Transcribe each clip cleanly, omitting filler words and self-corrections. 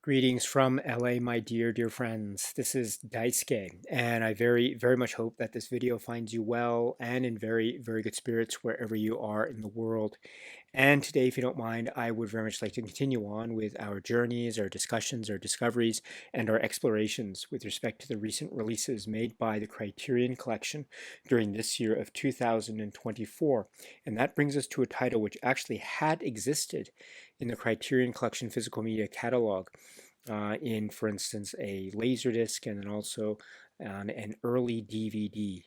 Greetings from LA, my dear friends. This is Daisuke, and I very much hope that this video finds you well and in very good spirits wherever you are in the world. And today, if you don't mind, I would very much like to continue on with our journeys, our discussions, our discoveries, and our explorations with respect to the recent releases made by the Criterion Collection during this year of 2024. And that brings us to a title which actually had existed in the Criterion Collection physical media catalog in, for instance, a Laserdisc and then also on an early DVD.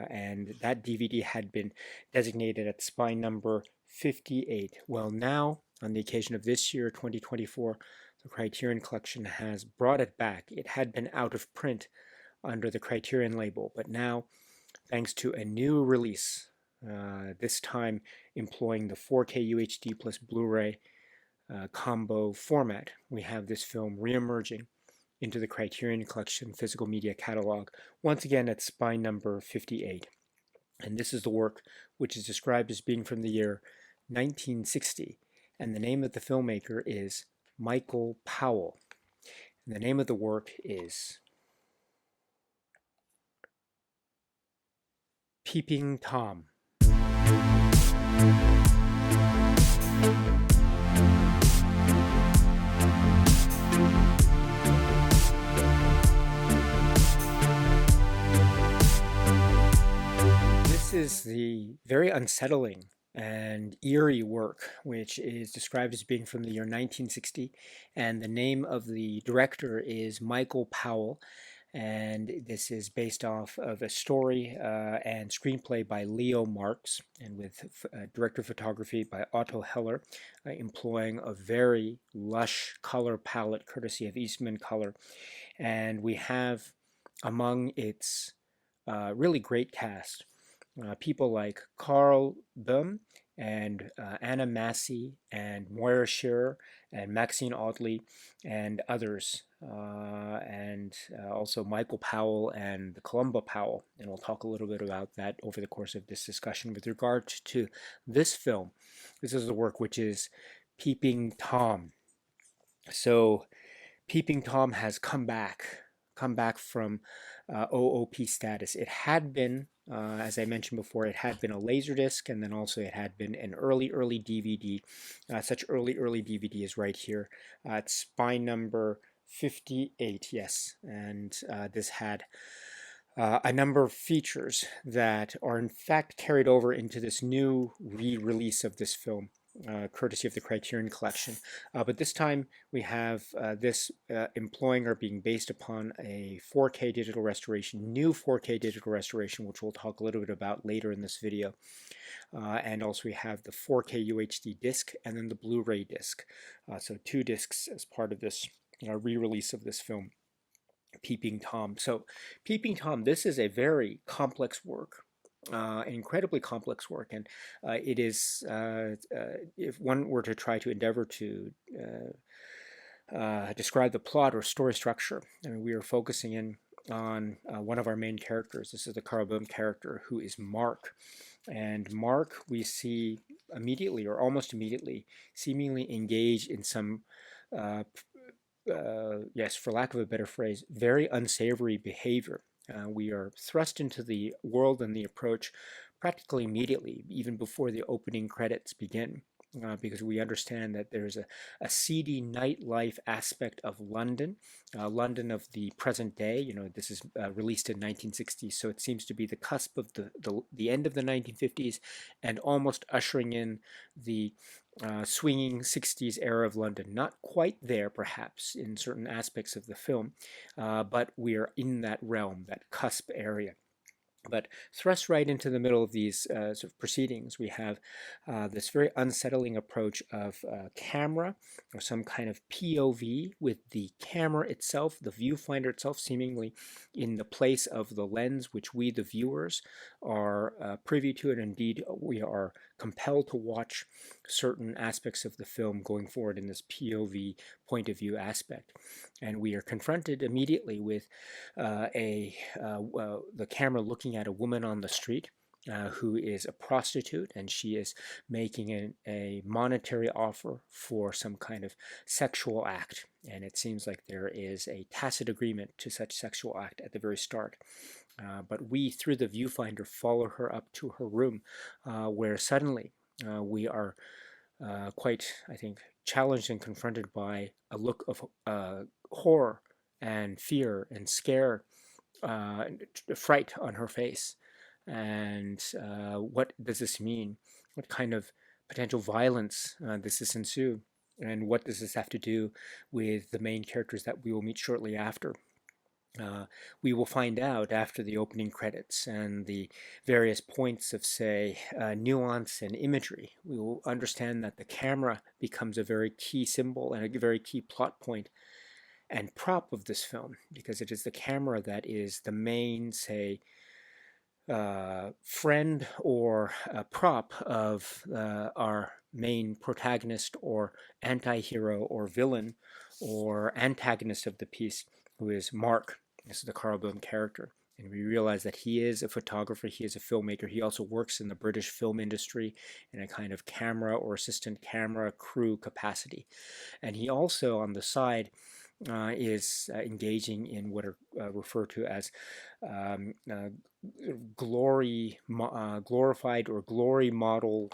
And that DVD had been designated at spine number 58. Well, now, on the occasion of this year, 2024, the Criterion Collection has brought it back. It had been out of print under the Criterion label, but now, thanks to a new release, this time employing the 4K UHD plus Blu-ray combo format, we have this film reemerging into the Criterion Collection physical media catalog, once again at spine number 58. And this is the work which is described as being from the year 1960. And the name of the filmmaker is Michael Powell. And the name of the work is Peeping Tom. This is the very unsettling and eerie work, which is described as being from the year 1960, and the name of the director is Michael Powell, and this is based off of a story and screenplay by Leo Marks, and with director of photography by Otto Heller, employing a very lush color palette courtesy of Eastman Color. And we have among its really great cast people like Carl Böhm and Anna Massey and Moira Shearer and Maxine Audley and others, and also Michael Powell and the Columba Powell. And we'll talk a little bit about that over the course of this discussion. With regard to this film, this is the work which is Peeping Tom. So Peeping Tom has come back from OOP status. It had been, as I mentioned before, it had been a Laserdisc, and then also it had been an early DVD. Such early DVD is right here. It's spine number 58, yes. And this had a number of features that are in fact carried over into this new re-release of this film, courtesy of the Criterion Collection. But this time we have this employing or being based upon a 4K digital restoration, new 4K digital restoration, which we'll talk a little bit about later in this video. And also we have the 4K UHD disc and then the Blu-ray disc. So two discs as part of this re-release of this film, Peeping Tom. So Peeping Tom, this is a very complex work. Incredibly complex work, and it is, if one were to try to endeavor to describe the plot or story structure, I mean, we are focusing in on one of our main characters. This is the Carl Böhm character, who is Mark. And Mark, we see immediately, or almost immediately, seemingly engaged in some yes, for lack of a better phrase, very unsavory behavior. We are thrust into the world and the approach practically immediately, even before the opening credits begin, because we understand that there's a seedy nightlife aspect of London, London of the present day. You know, this is released in 1960, so it seems to be the cusp of the end of the 1950s and almost ushering in the swinging 60s era of London. Not quite there, perhaps, in certain aspects of the film, but we are in that realm, that cusp area. But thrust right into the middle of these sort of proceedings, we have this very unsettling approach of camera, or some kind of POV, with the camera itself, the viewfinder itself, seemingly in the place of the lens, which we, the viewers, are privy to, and indeed we are compelled to watch certain aspects of the film going forward in this POV point of view aspect. And we are confronted immediately with the camera looking at a woman on the street, who is a prostitute, and she is making a monetary offer for some kind of sexual act. And it seems like there is a tacit agreement to such sexual act at the very start. But we, through the viewfinder, follow her up to her room, where suddenly we are quite, I think, challenged and confronted by a look of horror and fear and scare, uh, fright on her face. And what does this mean? What kind of potential violence does this ensue? And what does this have to do with the main characters that we will meet shortly after? Uh, we will find out after the opening credits and the various points of, say, nuance and imagery. We will understand that the camera becomes a very key symbol and a very key plot point and prop of this film, because it is the camera that is the main, say, friend or prop of our main protagonist or anti-hero or villain or antagonist of the piece, who is Mark. This is the Carl Bloom character. And we realize that he is a photographer, he is a filmmaker. He also works in the British film industry in a kind of camera or assistant camera crew capacity. And he also, on the side, is engaging in what are referred to as glorified or glory model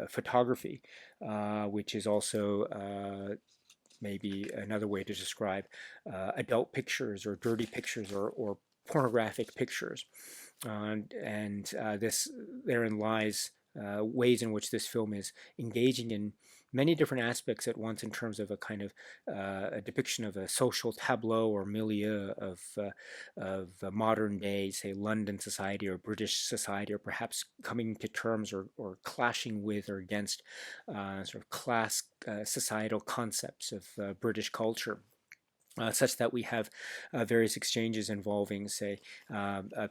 photography, which is also maybe another way to describe adult pictures or dirty pictures or pornographic pictures. And this therein lies ways in which this film is engaging in many different aspects at once, in terms of a kind of a depiction of a social tableau or milieu of modern day, say, London society or British society, or perhaps coming to terms or clashing with or against sort of class societal concepts of British culture. Such that we have various exchanges involving, say,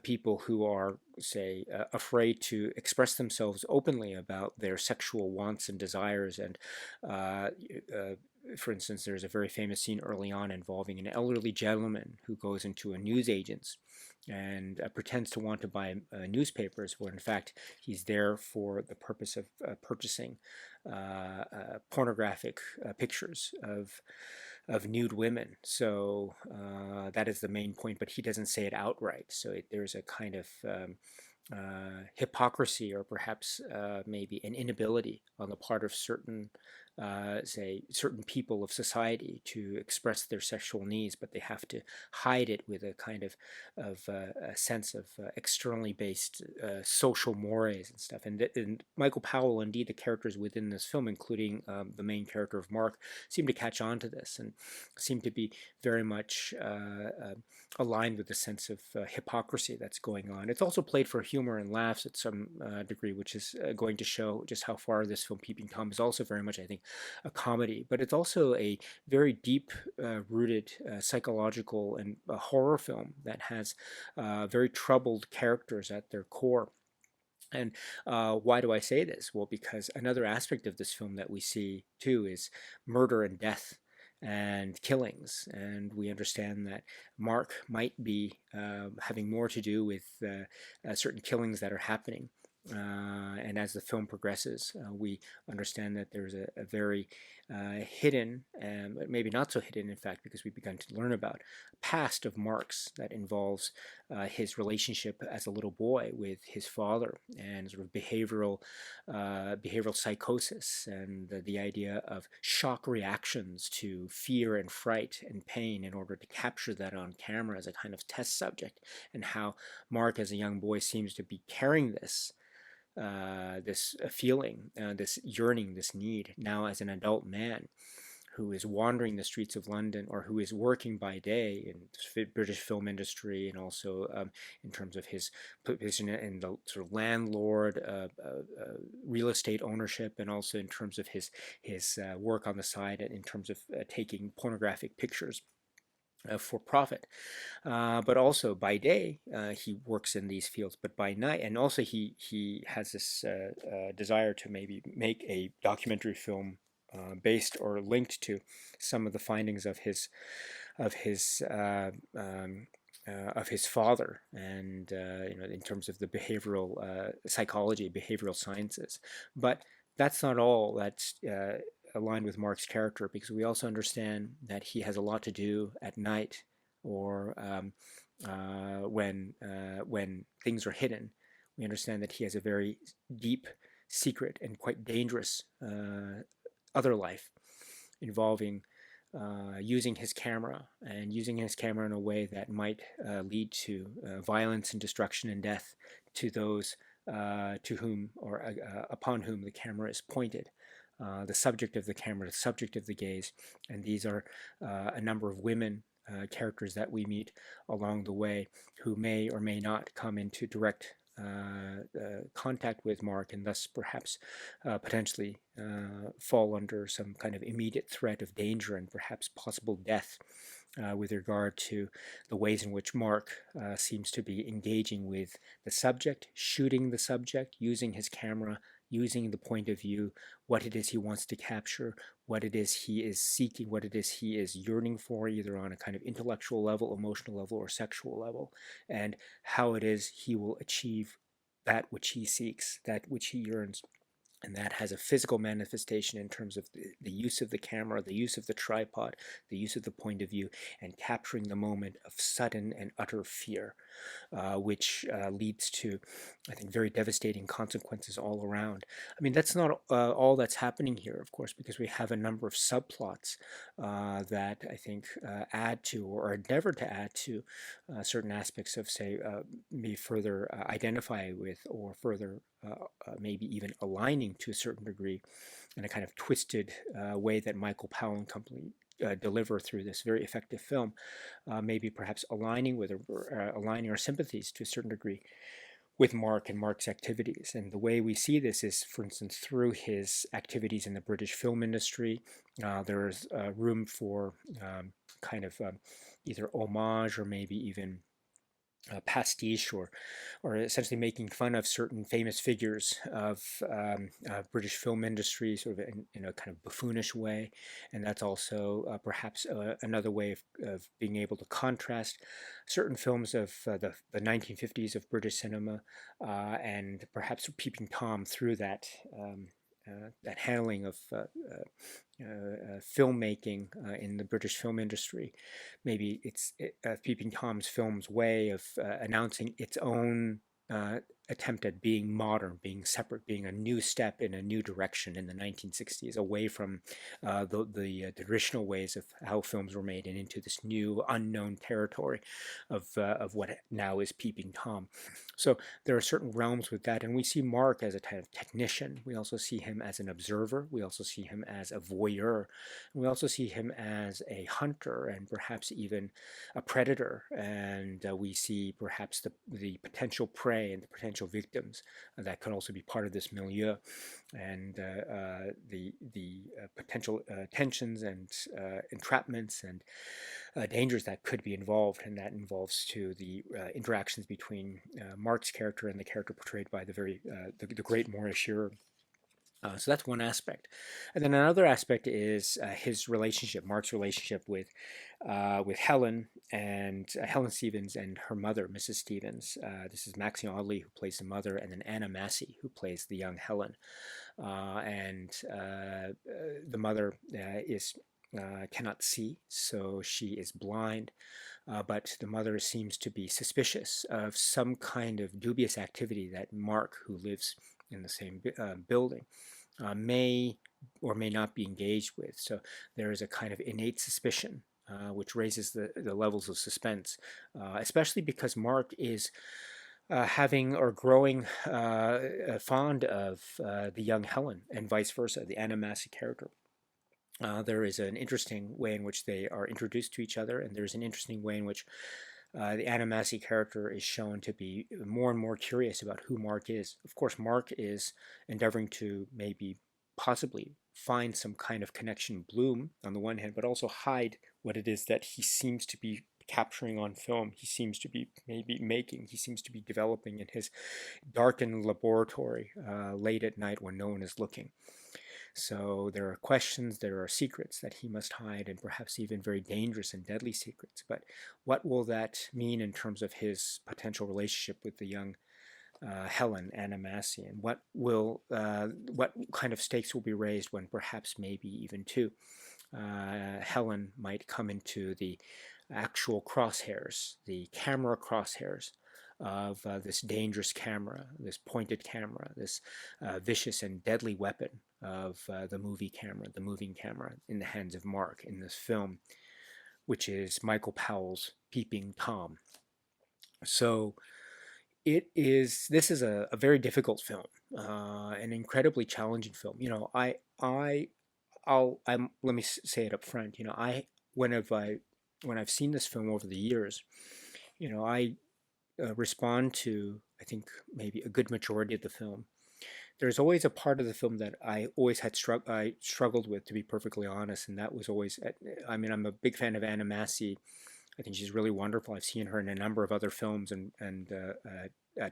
people who are, say, afraid to express themselves openly about their sexual wants and desires. And for instance, there's a very famous scene early on involving an elderly gentleman who goes into a newsagent's and pretends to want to buy newspapers, where in fact he's there for the purpose of purchasing pornographic pictures of nude women. So that is the main point, but he doesn't say it outright. So there's a kind of hypocrisy, or perhaps maybe an inability on the part of certain, say, certain people of society to express their sexual needs, but they have to hide it with a kind of a sense of externally based social mores and stuff. And Michael Powell, indeed, the characters within this film, including the main character of Mark, seem to catch on to this and seem to be very much aligned with the sense of hypocrisy that's going on. It's also played for humor and laughs at some degree, which is going to show just how far this film, Peeping Tom, is also very much, I think, a comedy. But it's also a very deep rooted psychological and horror film that has very troubled characters at their core. And why do I say this? Well, because another aspect of this film that we see too is murder and death and killings. And we understand that Mark might be having more to do with certain killings that are happening. And as the film progresses, we understand that there's a very hidden, but maybe not so hidden, in fact, because we've begun to learn about past of Mark's that involves his relationship as a little boy with his father, and sort of behavioral psychosis, and the idea of shock reactions to fear and fright and pain in order to capture that on camera as a kind of test subject, and how Mark as a young boy seems to be carrying this feeling, this yearning, this need, now as an adult man who is wandering the streets of London, or who is working by day in the British film industry, and also in terms of his position in the sort of landlord, real estate ownership, and also in terms of his work on the side, in terms of taking pornographic pictures for profit. But also by day, he works in these fields, but by night, and also he has this desire to maybe make a documentary film based or linked to some of the findings of his of his father, and in terms of the behavioral psychology, behavioral sciences. But that's not all that's aligned with Mark's character, because we also understand that he has a lot to do at night, or when things are hidden. We understand that he has a very deep, secret, and quite dangerous other life involving using his camera, and using his camera in a way that might lead to violence and destruction and death to those to whom or upon whom the camera is pointed. The subject of the camera, the subject of the gaze, and these are a number of women characters that we meet along the way, who may or may not come into direct contact with Mark, and thus perhaps potentially fall under some kind of immediate threat of danger and perhaps possible death, with regard to the ways in which Mark seems to be engaging with the subject, shooting the subject, using his camera, using the point of view, what it is he wants to capture, what it is he is seeking, what it is he is yearning for, either on a kind of intellectual level, emotional level, or sexual level, and how it is he will achieve that which he seeks, that which he yearns. And that has a physical manifestation in terms of the use of the camera, the use of the tripod, the use of the point of view, and capturing the moment of sudden and utter fear, which leads to, I think, very devastating consequences all around. I mean, that's not all that's happening here, of course, because we have a number of subplots that I think add to, or endeavor to add to, certain aspects of, say, me further identify with, or further maybe even aligning to a certain degree in a kind of twisted way that Michael Powell and company deliver through this very effective film, maybe perhaps aligning with, or aligning our sympathies to a certain degree with Mark and Mark's activities. And the way we see this is, for instance, through his activities in the British film industry. There is room for kind of either homage, or maybe even pastiche, or essentially making fun of certain famous figures of British film industry, sort of in a kind of buffoonish way. And that's also perhaps another way of being able to contrast certain films of the 1950s of British cinema, and perhaps Peeping Tom through that. That handling of filmmaking in the British film industry. Maybe it's Peeping Tom's film's way of announcing its own attempt at being modern, being separate, being a new step in a new direction in the 1960s, away from the traditional ways of how films were made, and into this new unknown territory of what now is Peeping Tom. So there are certain realms with that, and we see Mark as a kind of technician. We also see him as an observer. We also see him as a voyeur. We also see him as a hunter, and perhaps even a predator. And we see perhaps the potential prey and the potential victims that could also be part of this milieu, and the potential tensions and entrapments and dangers that could be involved. And that involves to the interactions between Mark's character and the character portrayed by the great Maurice Shearer. So that's one aspect. And then another aspect is his relationship, Mark's relationship with Helen, and Helen Stevens and her mother, Mrs. Stevens. This is Maxine Audley, who plays the mother, and then Anna Massey, who plays the young Helen. And the mother cannot see, so she is blind. But the mother seems to be suspicious of some kind of dubious activity that Mark, who lives in the same building, may or may not be engaged with. So there is a kind of innate suspicion, which raises the levels of suspense, especially because Mark is having or growing fond of the young Helen, and vice versa, the Anna Massey character. There is an interesting way in which they are introduced to each other, and there's an interesting way in which the Anna Massey character is shown to be more and more curious about who Mark is. Of course, Mark is endeavoring to maybe possibly find some kind of connection Bloom on the one hand, but also hide what it is that he seems to be capturing on film. He seems to be maybe making, he seems to be developing in his darkened laboratory late at night when no one is looking. So there are questions, there are secrets that he must hide, and perhaps even very dangerous and deadly secrets. But what will that mean in terms of his potential relationship with the young Helen, Anna Massey, and what kind of stakes will be raised when perhaps maybe even two Helen might come into the actual crosshairs, the camera crosshairs of this dangerous camera, this pointed camera, this vicious and deadly weapon of the movie camera, the moving camera in the hands of Mark in this film, which is Michael Powell's Peeping Tom. So this is a very difficult film, an incredibly challenging film. Let me say it up front. Whenever when I've seen this film over the years, I respond to, I think, maybe a good majority of the film. There's always a part of the film that I always I struggled with, to be perfectly honest, and that was always. I mean, I'm a big fan of Anna Massey. I think she's really wonderful. I've seen her in a number of other films and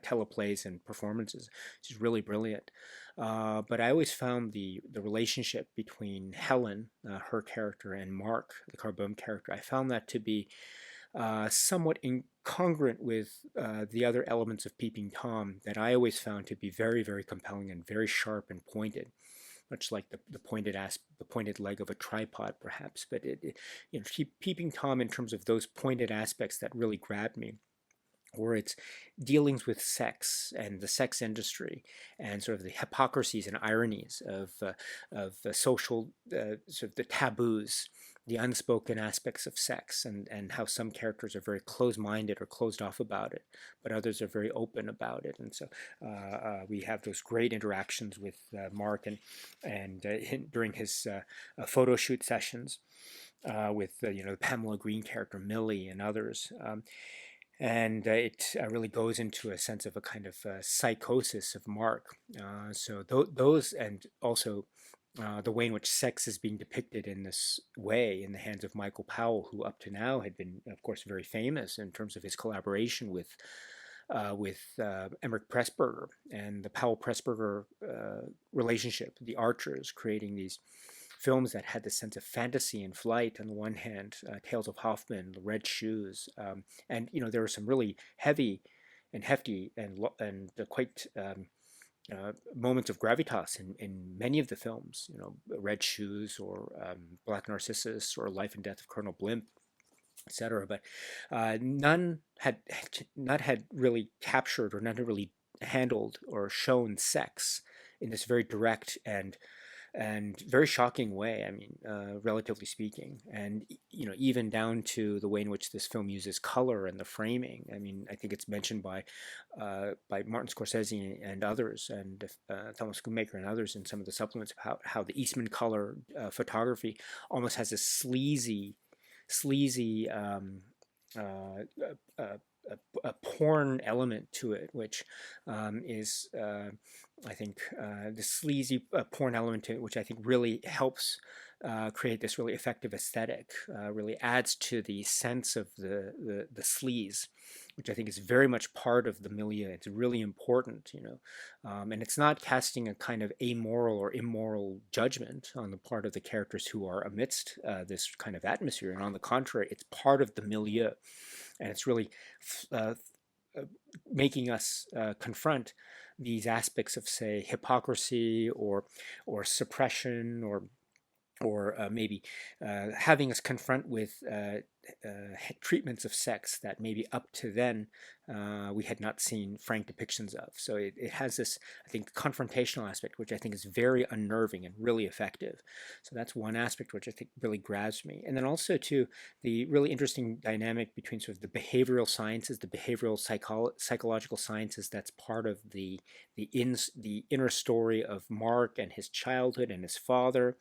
teleplays and performances. She's really brilliant. But I always found the relationship between Helen, her character, and Mark, the Carbone character, I found that to be somewhat incongruent with the other elements of Peeping Tom that I always found to be very, very compelling and very sharp and pointed, much like the pointed leg of a tripod, perhaps. But Peeping Tom, in terms of those pointed aspects that really grabbed me, or its dealings with sex and the sex industry and sort of the hypocrisies and ironies of social sort of the taboos, the unspoken aspects of sex, and how some characters are very closed-minded or closed off about it, but others are very open about it. And so we have those great interactions with Mark and during his photo shoot sessions with the Pamela Green character Millie and others. And it really goes into a sense of a kind of psychosis of Mark. Those, and also the way in which sex is being depicted in this way in the hands of Michael Powell, who up to now had been, of course, very famous in terms of his collaboration with Emmerich Pressburger and the Powell-Pressburger relationship, the Archers, creating these films that had this sense of fantasy and flight on the one hand, Tales of Hoffman, The Red Shoes, and there were some really heavy and hefty and quite moments of gravitas in many of the films, Red Shoes or Black Narcissus or Life and Death of Colonel Blimp, etc. But none had really captured, or none had really handled or shown sex in this very direct and very shocking way. I mean, relatively speaking, and even down to the way in which this film uses color and the framing. I mean, I think it's mentioned by Martin Scorsese and others, and Thomas Schoonmaker and others in some of the supplements about how the Eastman color photography almost has a sleazy uh, a porn element to it, which is, I think, the sleazy porn element to it, which I think really helps create this really effective aesthetic, really adds to the sense of the sleaze, which I think is very much part of the milieu. It's really important, and it's not casting a kind of amoral or immoral judgment on the part of the characters who are amidst this kind of atmosphere. And on the contrary, it's part of the milieu, and it's really uh, making us confront these aspects of, say, hypocrisy or suppression or maybe having us confront with treatments of sex that maybe up to then we had not seen frank depictions of. So it has this, I think, confrontational aspect, which I think is very unnerving and really effective. So that's one aspect which I think really grabs me. And then also, too, the really interesting dynamic between sort of the behavioral sciences, the behavioral psychological sciences, that's part of the inner story of Mark and his childhood and his father,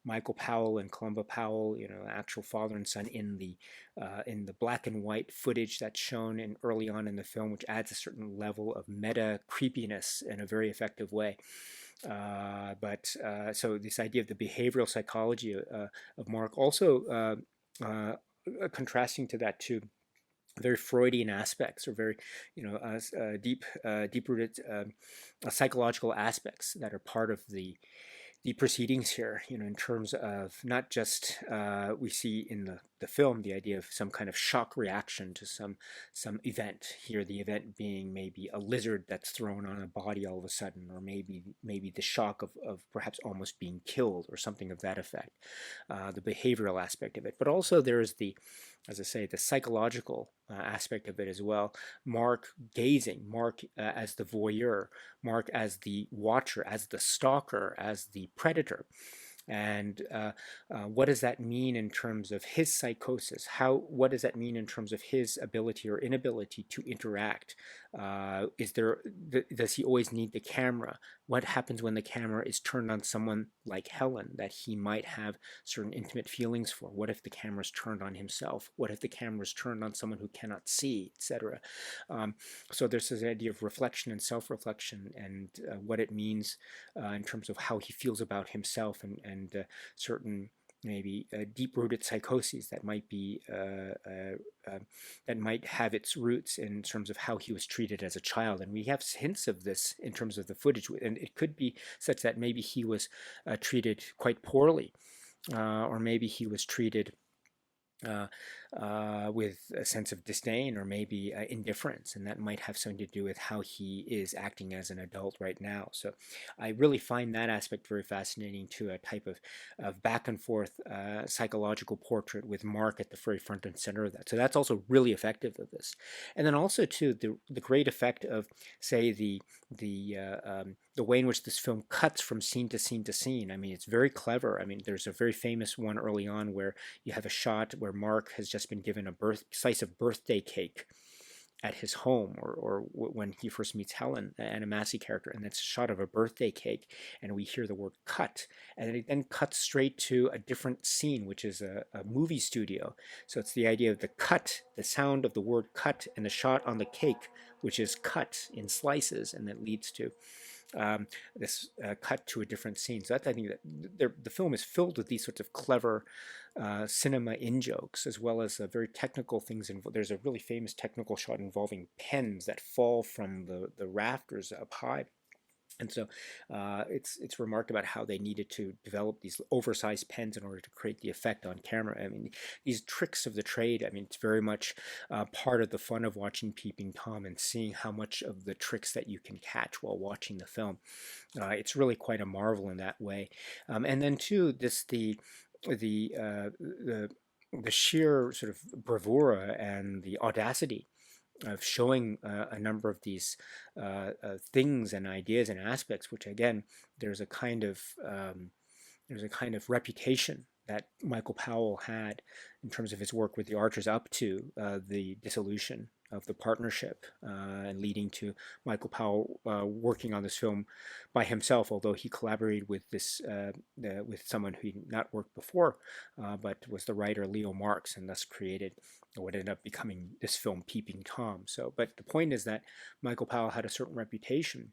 Michael Powell and Columba Powell, actual father and son in the black and white footage that's shown in early on in the film, which adds a certain level of meta creepiness in a very effective way. So this idea of the behavioral psychology of Mark, also contrasting to that too, very Freudian aspects, or very, deep-rooted psychological aspects that are part of the the proceedings here, in terms of not just we see in the film the idea of some kind of shock reaction to some event. Here, the event being maybe a lizard that's thrown on a body all of a sudden, or maybe the shock of perhaps almost being killed or something of that effect. The behavioral aspect of it, but also there is the, as I say, the psychological aspect of it as well. Mark gazing, Mark as the voyeur, Mark as the watcher, as the stalker, as the predator. And what does that mean in terms of his psychosis? What does that mean in terms of his ability or inability to interact? Does he always need the camera? What happens when the camera is turned on someone like Helen that he might have certain intimate feelings for? What if the camera is turned on himself? What if the camera is turned on someone who cannot see, etc.? So there's this idea of reflection and self-reflection, and what it means in terms of how he feels about himself, and certain maybe deep-rooted psychoses that might be that might have its roots in terms of how he was treated as a child. And we have hints of this in terms of the footage, and it could be such that maybe he was treated quite poorly, or maybe he was treated uh, with a sense of disdain, or maybe indifference, and that might have something to do with how he is acting as an adult right now. So I really find that aspect very fascinating too, a type of back and forth psychological portrait with Mark at the very front and center of that. So that's also really effective of this. And then also too, the great effect of, say, the way in which this film cuts from scene to scene to scene. I mean, it's very clever. I mean, there's a very famous one early on where you have a shot where Mark has just been given a slice of birthday cake at his home, or when he first meets Helen, the Anna Massey character, and it's a shot of a birthday cake, and we hear the word cut, and it then cuts straight to a different scene, which is a movie studio. So it's the idea of the cut, the sound of the word cut, and the shot on the cake, which is cut in slices, and that leads to this cut to a different scene. So I think that the film is filled with these sorts of clever cinema in-jokes, as well as very technical things. There's a really famous technical shot involving pens that fall from the rafters up high. And so it's remarked about how they needed to develop these oversized pens in order to create the effect on camera. I mean, these tricks of the trade, I mean, it's very much part of the fun of watching Peeping Tom and seeing how much of the tricks that you can catch while watching the film. It's really quite a marvel in that way. And then too, the the sheer sort of bravura and the audacity of showing a number of these things and ideas and aspects, which again, there's a kind of reputation that Michael Powell had in terms of his work with the Archers up to the dissolution of the partnership, and leading to Michael Powell working on this film by himself, although he collaborated with with someone who had not worked before, but was the writer Leo Marx, and thus created what ended up becoming this film, Peeping Tom. So, but the point is that Michael Powell had a certain reputation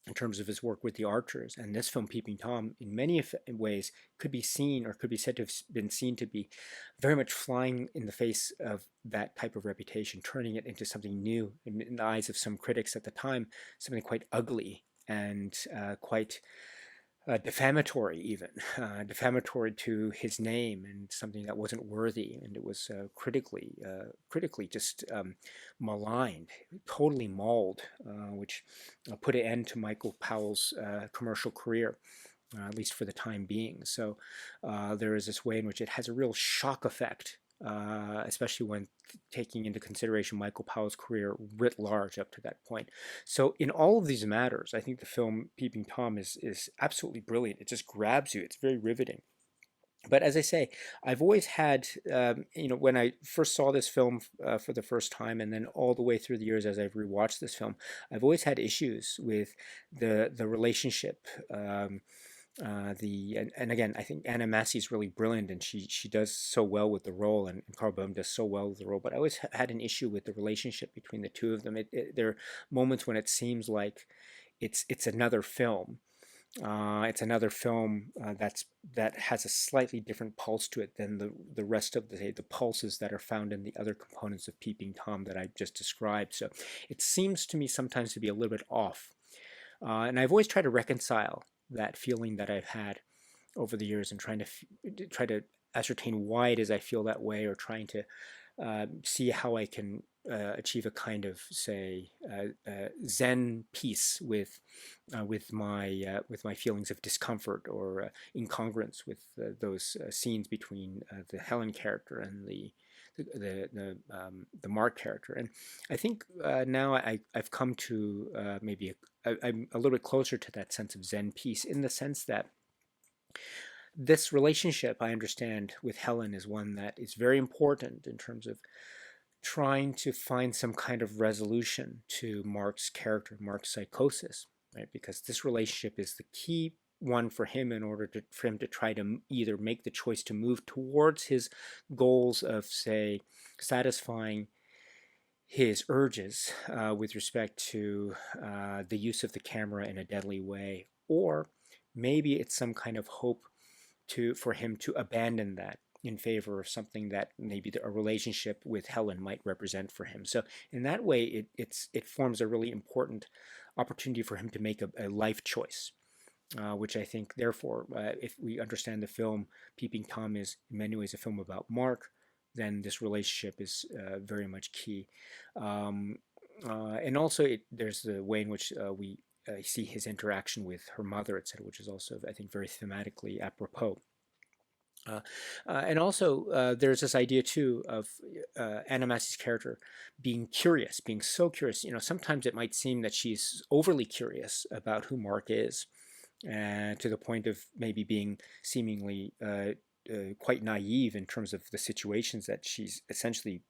in terms of his work with the Archers, and this film, Peeping Tom, in many ways could be seen, or could be said to have been seen to be very much flying in the face of that type of reputation, turning it into something new in the eyes of some critics at the time, something quite ugly and quite defamatory, even defamatory to his name, and something that wasn't worthy, and it was critically just maligned, totally mauled, which put an end to Michael Powell's commercial career. At least for the time being. So there is this way in which it has a real shock effect, especially when taking into consideration Michael Powell's career writ large up to that point. So in all of these matters, I think the film Peeping Tom is absolutely brilliant. It just grabs you. It's very riveting. But as I say, I've always had, when I first saw this film for the first time, and then all the way through the years as I've rewatched this film, I've always had issues with the relationship. And again, I think Anna Massey is really brilliant, and she does so well with the role, and Carl Boehm does so well with the role. But I always had an issue with the relationship between the two of them. There are moments when it seems like it's another film. It's another film that has a slightly different pulse to it than the rest of the pulses that are found in the other components of Peeping Tom that I've just described. So it seems to me sometimes to be a little bit off. And I've always tried to reconcile that feeling that I've had over the years and try to ascertain why it is I feel that way, or trying to see how I can achieve a kind of, say, Zen peace with my feelings of discomfort or incongruence with those scenes between the Helen character and the Mark character. And I think now I've come to I'm a little bit closer to that sense of Zen peace, in the sense that this relationship, I understand, with Helen is one that is very important in terms of trying to find some kind of resolution to Mark's character, Mark's psychosis, right? Because this relationship is the key one for him in order for him to try to either make the choice to move towards his goals of, say, satisfying his urges with respect to the use of the camera in a deadly way, or maybe it's some kind of hope for him to abandon that in favor of something that maybe a relationship with Helen might represent for him. So in that way, it forms a really important opportunity for him to make a life choice, which I think, therefore, if we understand the film, Peeping Tom is in many ways a film about Mark, then this relationship is very much key. And also, there's the way in which we see his interaction with her mother, etc., which is also, I think, very thematically apropos. And also, there's this idea too of Anna Massey's character being curious, being so curious. Sometimes it might seem that she's overly curious about who Mark is, to the point of maybe being seemingly quite naive in terms of the situations that she's essentially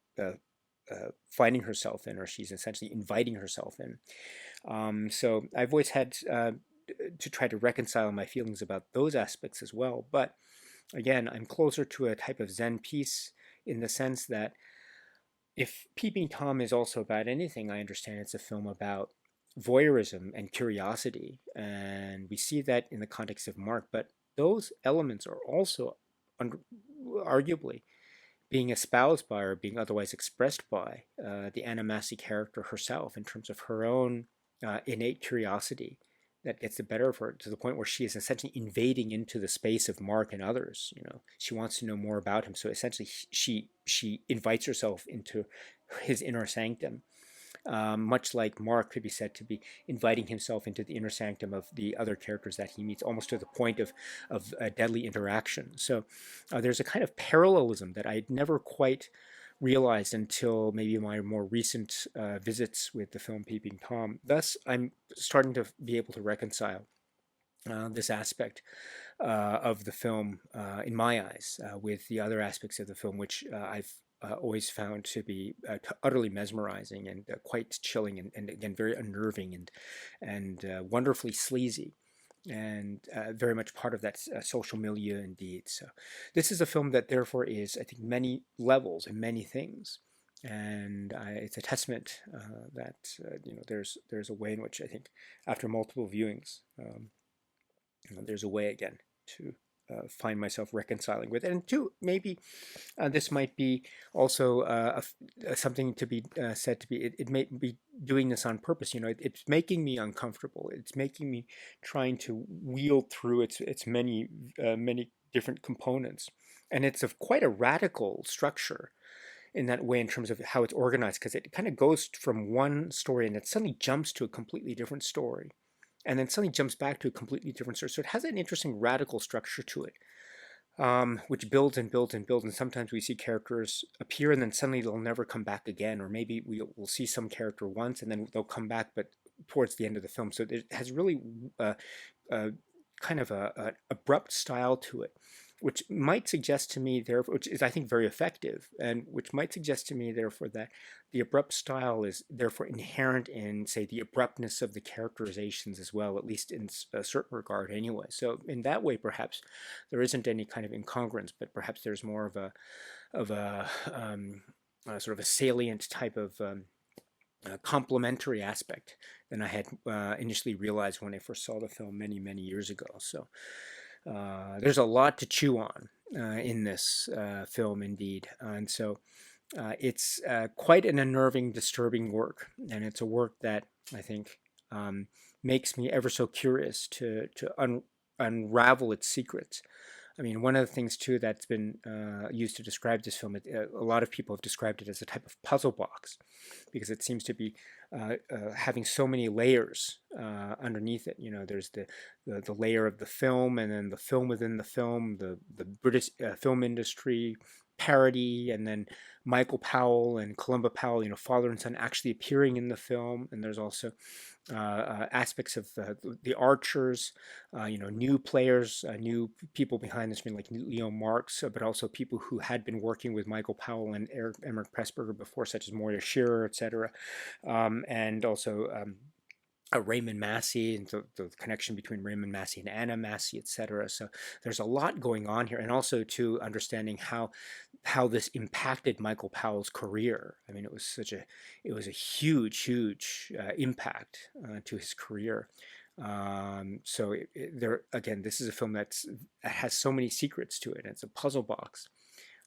finding herself in, or she's essentially inviting herself in. So I've always had to try to reconcile my feelings about those aspects as well. But again, I'm closer to a type of Zen peace, in the sense that if Peeping Tom is also about anything, I understand it's a film about voyeurism and curiosity. And we see that in the context of Mark, but those elements are also arguably being espoused by, or being otherwise expressed by, the Anna Massey character herself, in terms of her own innate curiosity that gets the better of her, to the point where she is essentially invading into the space of Mark and others. She wants to know more about him, so essentially she invites herself into his inner sanctum, much like Mark could be said to be inviting himself into the inner sanctum of the other characters that he meets, almost to the point of a deadly interaction. So there's a kind of parallelism that I'd never quite realized until maybe my more recent visits with the film Peeping Tom. Thus, I'm starting to be able to reconcile this aspect of the film, in my eyes, with the other aspects of the film, which I've always found to be utterly mesmerizing and quite chilling, and again very unnerving, and wonderfully sleazy, and very much part of that social milieu indeed. So this is a film that therefore is, I think, many levels and many things. And it's a testament that there's a way in which I think, after multiple viewings, there's a way again to find myself reconciling with it. And two, maybe this might be also something to be said to be, it may be doing this on purpose. It's making me uncomfortable. It's making me trying to wield through its many different components. And it's of quite a radical structure in that way, in terms of how it's organized, because it kind of goes from one story and it suddenly jumps to a completely different story, and then suddenly jumps back to a completely different story. So it has an interesting radical structure to it, which builds and builds and builds. And sometimes we see characters appear and then suddenly they'll never come back again, or maybe we'll see some character once and then they'll come back, but towards the end of the film. So it has really kind of an abrupt style to it, which might suggest to me, therefore, which is, I think, very effective, and which might suggest to me, therefore, that the abrupt style is therefore inherent in, say, the abruptness of the characterizations as well, at least in a certain regard anyway. So in that way, perhaps there isn't any kind of incongruence, but perhaps there's more of sort of a salient type of complementary aspect than I had initially realized when I first saw the film many years ago. So there's a lot to chew on in this film, indeed. And so it's quite an unnerving, disturbing work. And it's a work that I think makes me ever so curious to unravel its secrets. I mean, one of the things too that's been used to describe this film, a lot of people have described it as a type of puzzle box because it seems to be having so many layers underneath it. You know, there's the layer of the film, and then the film within the film, the British film industry parody, and then Michael Powell and Columba Powell, you know, father and son actually appearing in the film, and there's also aspects of the Archers, you know, new players, new people behind the screen like Leo Marks, but also people who had been working with Michael Powell and Emmerich Pressburger before, such as Moira Shearer, etc., and also Raymond Massey and the connection between Raymond Massey and Anna Massey, etc. So there's a lot going on here, and also to understanding how this impacted Michael Powell's career. I mean, it was a huge impact to his career. So there again, this is a film that has so many secrets to it. It's a puzzle box.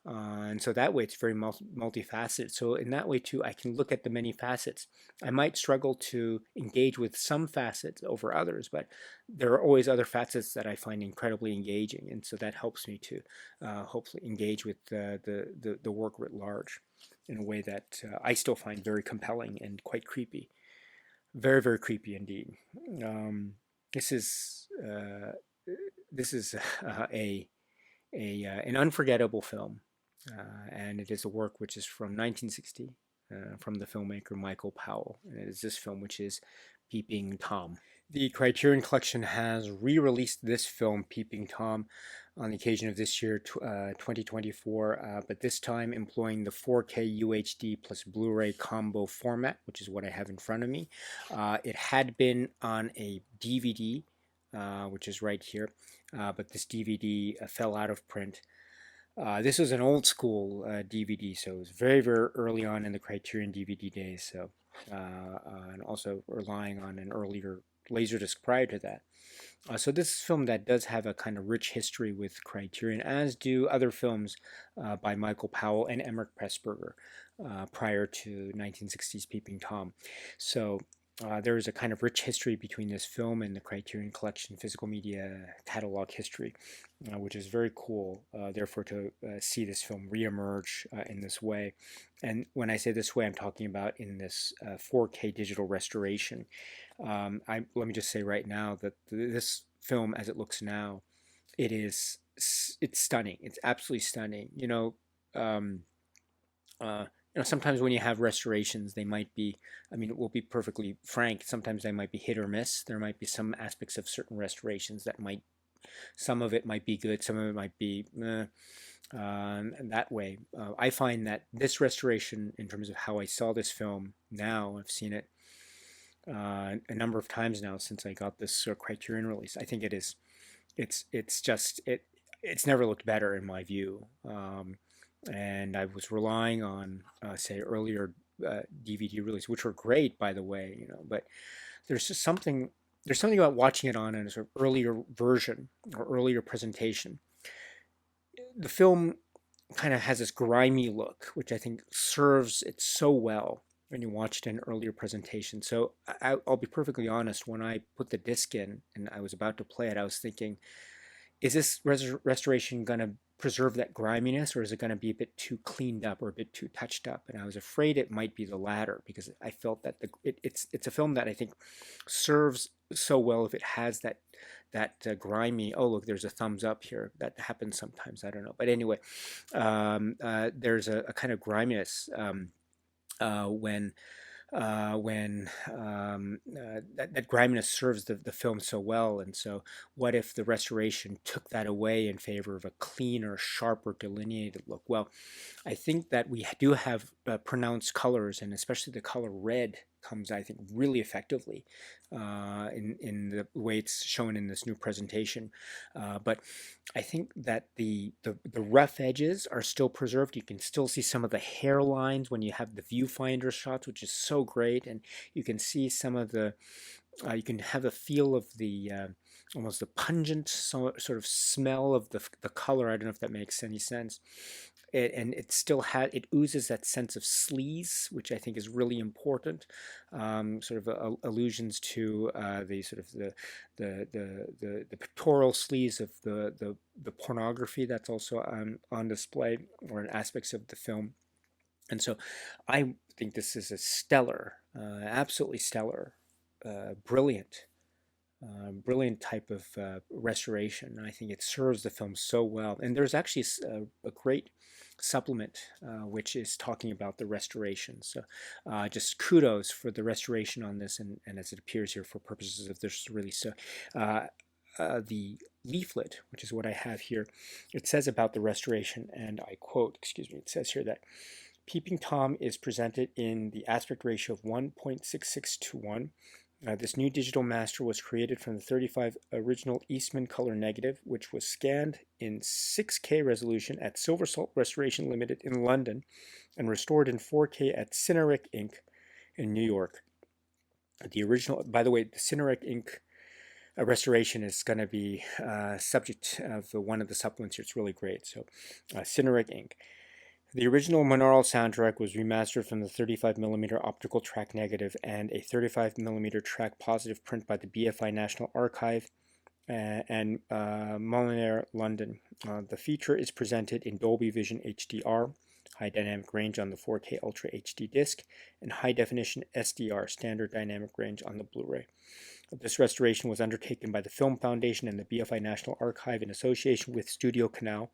And so that way it's very multifaceted. So in that way too, I can look at the many facets. I might struggle to engage with some facets over others, but there are always other facets that I find incredibly engaging. And so that helps me to hopefully engage with the work writ large in a way that I still find very compelling and quite creepy. Very creepy indeed. This is an unforgettable film. And it is a work which is from 1960 from the filmmaker Michael Powell. And it is this film which is Peeping Tom. The Criterion Collection has re-released this film, Peeping Tom, on the occasion of this year, 2024, but this time employing the 4K UHD plus Blu-ray combo format, which is what I have in front of me. It had been on a DVD, which is right here, but this DVD fell out of print. This was an old school DVD, so it was very early on in the Criterion DVD days. So, and also relying on an earlier Laserdisc prior to that. So this is a film that does have a kind of rich history with Criterion, as do other films by Michael Powell and Emmerich Pressburger prior to 1960s Peeping Tom. So there is a kind of rich history between this film and the Criterion Collection physical media catalog history, which is very cool, therefore, to see this film reemerge in this way. And when I say this way, I'm talking about in this 4K digital restoration. Let me just say right now that this film, as it looks now, it's stunning. It's absolutely stunning. Sometimes when you have restorations, they might be, I mean, we'll be perfectly frank, sometimes they might be hit or miss. There might be some aspects of certain restorations that some of it might be good, some of it might be that way. I find that this restoration, in terms of how I saw this film now, I've seen it a number of times now since I got this Criterion release. I think it's never looked better in my view. And I was relying on, say, earlier DVD releases, which were great, by the way, but there's something about watching it on a sort of earlier version or earlier presentation. The film kind of has this grimy look, which I think serves it so well when you watch it in an earlier presentation. So I'll be perfectly honest, when I put the disc in and I was about to play it, I was thinking, is this restoration going to preserve that griminess, or is it going to be a bit too cleaned up or a bit too touched up? And I was afraid it might be the latter, because I felt that it's a film that I think serves so well if it has that grimy, oh look, there's a thumbs up here. That happens sometimes, I don't know, but anyway, there's a kind of griminess when that griminess serves the film so well. And so what if the restoration took that away in favor of a cleaner, sharper, delineated look? Well, I think that we do have pronounced colors, and especially the color red comes, I think, really effectively in the way it's shown in this new presentation. But I think that the rough edges are still preserved. You can still see some of the hairlines when you have the viewfinder shots, which is so great, and you can see some of the you can have a feel of the almost the pungent sort of smell of the color. I don't know if that makes any sense. and it still it oozes that sense of sleaze, which I think is really important. Sort of allusions to the sort of the pictorial sleaze of the pornography that's also on display, or in aspects of the film. And so I think this is a stellar, absolutely stellar, brilliant, brilliant type of restoration. I think it serves the film so well. And there's actually a great supplement which is talking about the restoration. So just kudos for the restoration on this, and as it appears here for purposes of this release. So the leaflet, which is what I have here, it says about the restoration, and I quote, excuse me, it says here that Peeping Tom is presented in the aspect ratio of 1.66 to 1. This new digital master was created from the 35 original Eastman color negative, which was scanned in 6K resolution at Silver Salt Restoration Limited in London and restored in 4K at Cineric Inc. in New York. The original, by the way, the Cineric Inc. Restoration is going to be subject of one of the supplements here. It's really great. So, Cineric Inc. The original monaural soundtrack was remastered from the 35mm optical track negative and a 35mm track positive print by the BFI National Archive and Molyneux, London. The feature is presented in Dolby Vision HDR, high dynamic range on the 4K Ultra HD disc, and high definition SDR, standard dynamic range, on the Blu-ray. This restoration was undertaken by the Film Foundation and the BFI National Archive in association with Studio Canal.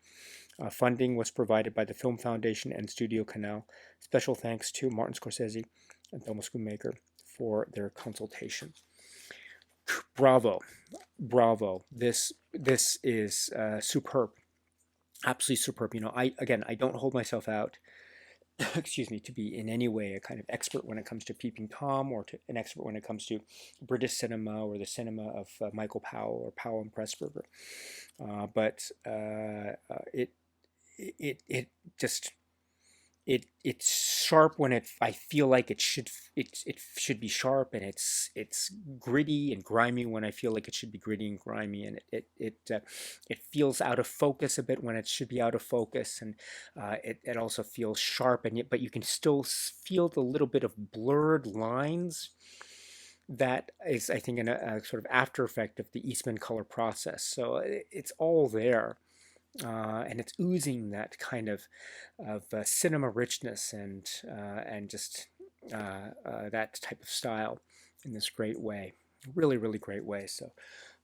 Funding was provided by the Film Foundation and Studio Canal. Special thanks to Martin Scorsese and Thelma Schoonmaker for their consultation. Bravo, bravo! This is superb, absolutely superb. You know, I don't hold myself out, excuse me, to be in any way a kind of expert when it comes to Peeping Tom, or to an expert when it comes to British cinema or the cinema of Michael Powell or Powell and Pressburger. But it just it's sharp when I feel like it should be sharp, and it's gritty and grimy when I feel like it should be gritty and grimy, and it feels out of focus a bit when it should be out of focus, and it also feels sharp, and yet but you can still feel the little bit of blurred lines that is, I think, a sort of after effect of the Eastman color process. So it's all there. And it's oozing that kind of cinema richness and just that type of style in this great way, really, really great way. So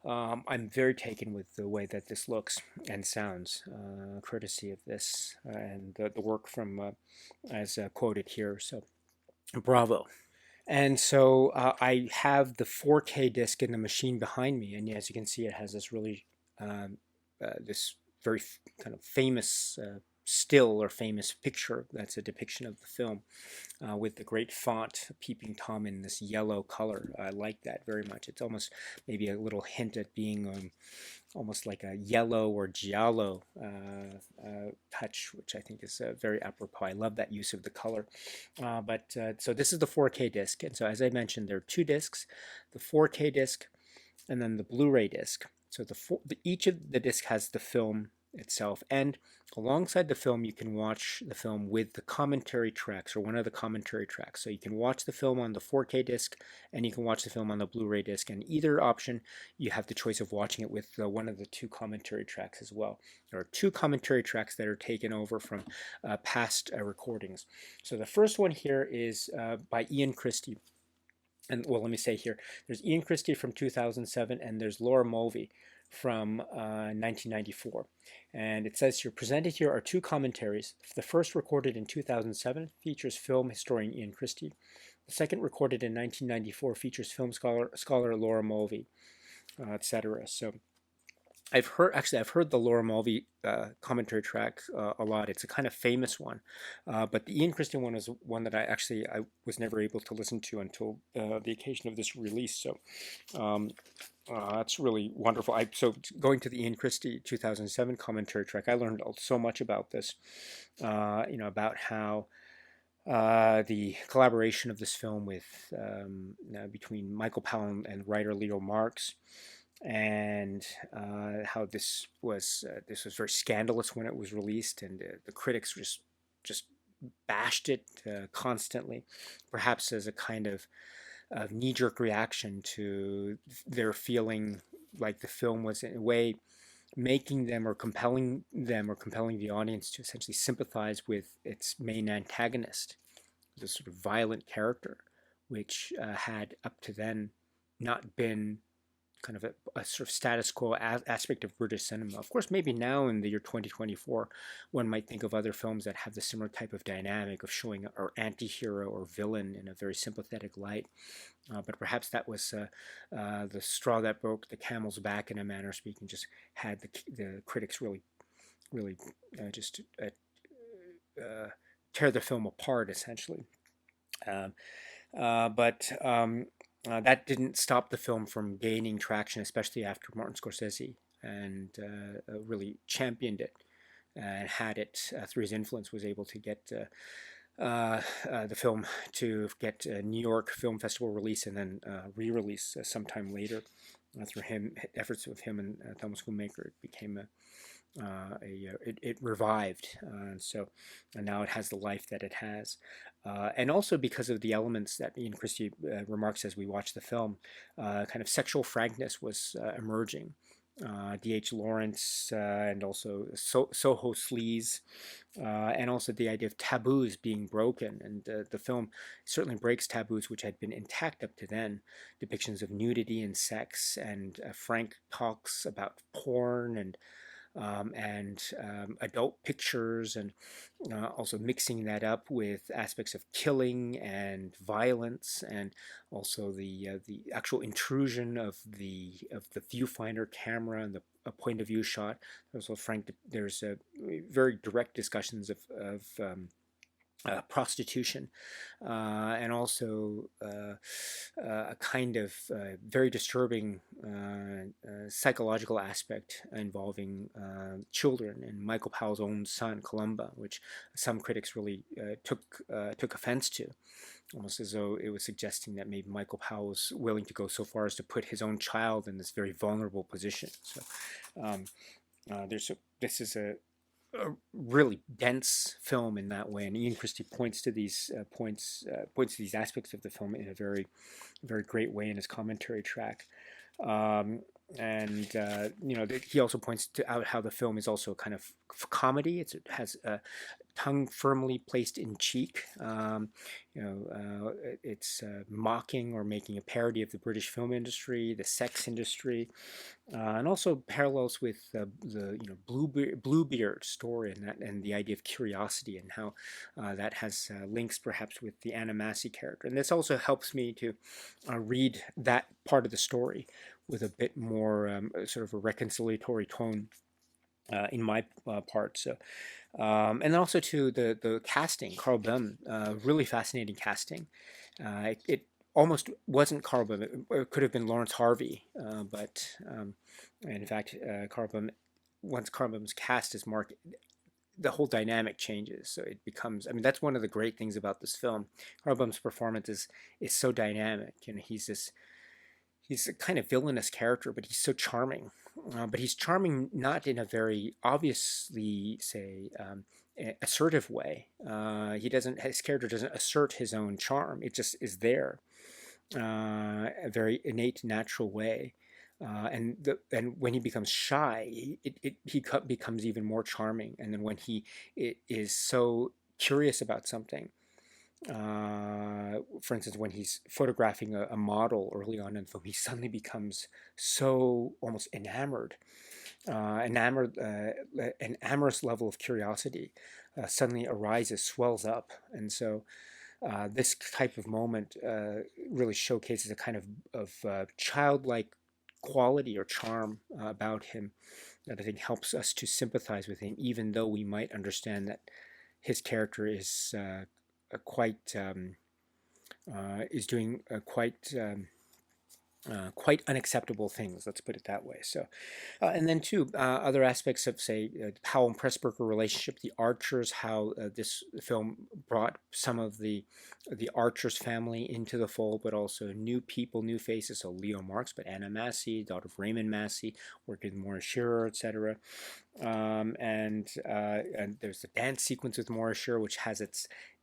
I'm very taken with the way that this looks and sounds, courtesy of this and the work from as quoted here. So bravo. And so I have the 4K disc in the machine behind me, and as you can see, it has this really this very kind of famous still or famous picture that's a depiction of the film with the great font Peeping Tom in this yellow color. I like that very much. It's almost maybe a little hint at being almost like a yellow or giallo touch, which I think is very apropos. I love that use of the color. So this is the 4K disc, and so as I mentioned, there are two discs, the 4K disc and then the Blu-ray disc. So each of the disc has the film itself, and alongside the film you can watch the film with the commentary tracks, or one of the commentary tracks. So you can watch the film on the 4K disc and you can watch the film on the Blu-ray disc, and either option you have the choice of watching it with one of the two commentary tracks as well. There are two commentary tracks that are taken over from past recordings. So the first one here is by Ian Christie. And well, let me say here, there's Ian Christie from 2007 and there's Laura Mulvey from 1994. And it says here, presented here are two commentaries. The first, recorded in 2007, features film historian Ian Christie. The second, recorded in 1994, features film scholar Laura Mulvey, etc. So I've heard the Laura Mulvey commentary track a lot. It's a kind of famous one, but the Ian Christie one is one that I was never able to listen to until the occasion of this release. So that's really wonderful. So going to the Ian Christie 2007 commentary track, I learned so much about this. About how the collaboration of this film with between Michael Powell and writer Leo Marks. and how this was very scandalous when it was released, and the critics just bashed it constantly, perhaps as a kind of knee-jerk reaction to their feeling like the film was in a way making them or compelling the audience to essentially sympathize with its main antagonist, this sort of violent character, which had up to then not been kind of a sort of status quo aspect of British cinema. Of course, maybe now in the year 2024, one might think of other films that have the similar type of dynamic of showing our anti-hero or villain in a very sympathetic light. But perhaps that was the straw that broke the camel's back, in a manner of speaking, just had the critics really just tear the film apart, essentially. Um, but that didn't stop the film from gaining traction, especially after Martin Scorsese and really championed it and had it through his influence, was able to get the film to get a New York Film Festival release and then re-release sometime later. Through efforts of him and Thomas Schoonmaker, it became it revived, and now it has the life that it has, and also because of the elements that Ian Christie remarks as we watch the film, kind of sexual frankness was emerging. D.H. Lawrence and also Soho sleaze, and also the idea of taboos being broken. And the film certainly breaks taboos which had been intact up to then. Depictions of nudity and sex, and frank talks about porn and adult pictures, and also mixing that up with aspects of killing and violence, and also the actual intrusion of the viewfinder camera and the a point of view shot. There's very direct discussions of prostitution, and also a kind of very disturbing psychological aspect involving children and Michael Powell's own son, Columba, which some critics really took offense to, almost as though it was suggesting that maybe Michael Powell was willing to go so far as to put his own child in this very vulnerable position. So um, this is a really dense film in that way, and Ian Christie points to these points to these aspects of the film in a very great way in his commentary track. Um, and he also points out how the film is also a kind of comedy. It has a tongue firmly placed in cheek. It's mocking or making a parody of the British film industry, the sex industry, and also parallels with the Bluebeard story, and the idea of curiosity, and how that has links perhaps with the Anna Massey character. And this also helps me to read that part of the story with a bit more sort of a reconciliatory tone in my part. So, and then also to the casting, Carl Bum, really fascinating casting. It almost wasn't Carl Bum. It could have been Lawrence Harvey, but and in fact, once Carl Bum's cast as Mark, the whole dynamic changes. So it becomes, I mean, that's one of the great things about this film. Carl Bum's performance is so dynamic. He's a kind of villainous character, but he's so charming. But he's charming not in a very obviously, say, assertive way. His character doesn't assert his own charm. It just is there, a very innate, natural way. And when he becomes shy, he becomes even more charming. And then when he is so curious about something, for instance, when he's photographing a model early on in the film, he suddenly becomes so almost an amorous level of curiosity suddenly arises, swells up. And so this type of moment really showcases a kind of childlike quality or charm about him that I think helps us to sympathize with him, even though we might understand that his character quite is doing quite quite unacceptable things, let's put it that way. So, and then too, other aspects of, say, Powell and Pressburger relationship, the Archers, how this film brought some of the Archers family into the fold, but also new people, new faces. So Leo Marx, but Anna Massey, daughter of Raymond Massey, working with Morris Shearer, etc. And there's the dance sequence with Morris Shearer, which has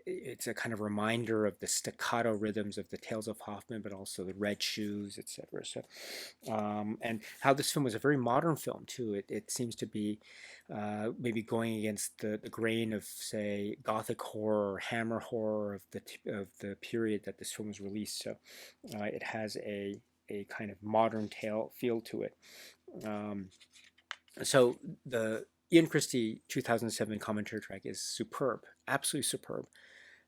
it's a kind of reminder of the staccato rhythms of the Tales of Hoffman, but also the Red Shoes, etc. So, and how this film was a very modern film too. It seems to be maybe going against the grain of, say, Gothic horror or Hammer horror of the period that this film was released. So, it has a kind of modern tale feel to it. Um, so the Ian Christie 2007 commentary track is superb, absolutely superb,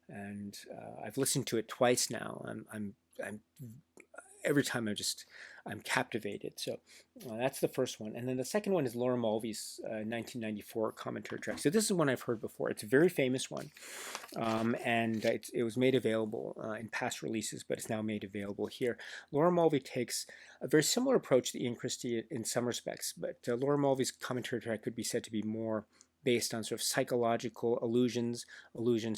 and I've listened to it twice now. I'm every time I'm captivated. So that's the first one, and then the second one is Laura Mulvey's 1994 commentary track. So this is one I've heard before. It's a very famous one, and it was made available in past releases, but it's now made available here. Laura Mulvey takes a very similar approach to Ian Christie in some respects, but Laura Mulvey's commentary track could be said to be more based on sort of psychological allusions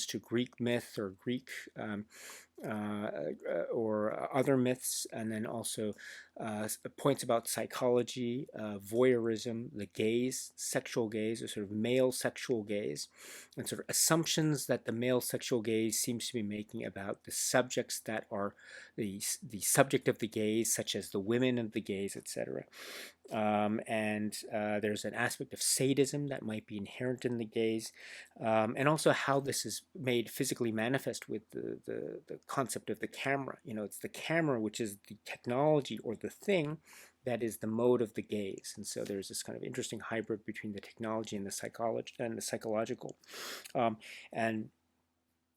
to Greek myth or Greek or other myths, and then also points about psychology, voyeurism, the gaze, sexual gaze, or sort of male sexual gaze, and sort of assumptions that the male sexual gaze seems to be making about the subjects that are the subject of the gaze, such as the women of the gaze, etc. And there's an aspect of sadism that might be inherent in the gaze, and also how this is made physically manifest with the concept of the camera. You know, it's the camera which is the technology or the thing that is the mode of the gaze, and so there's this kind of interesting hybrid between the technology and the psychology and the psychological, and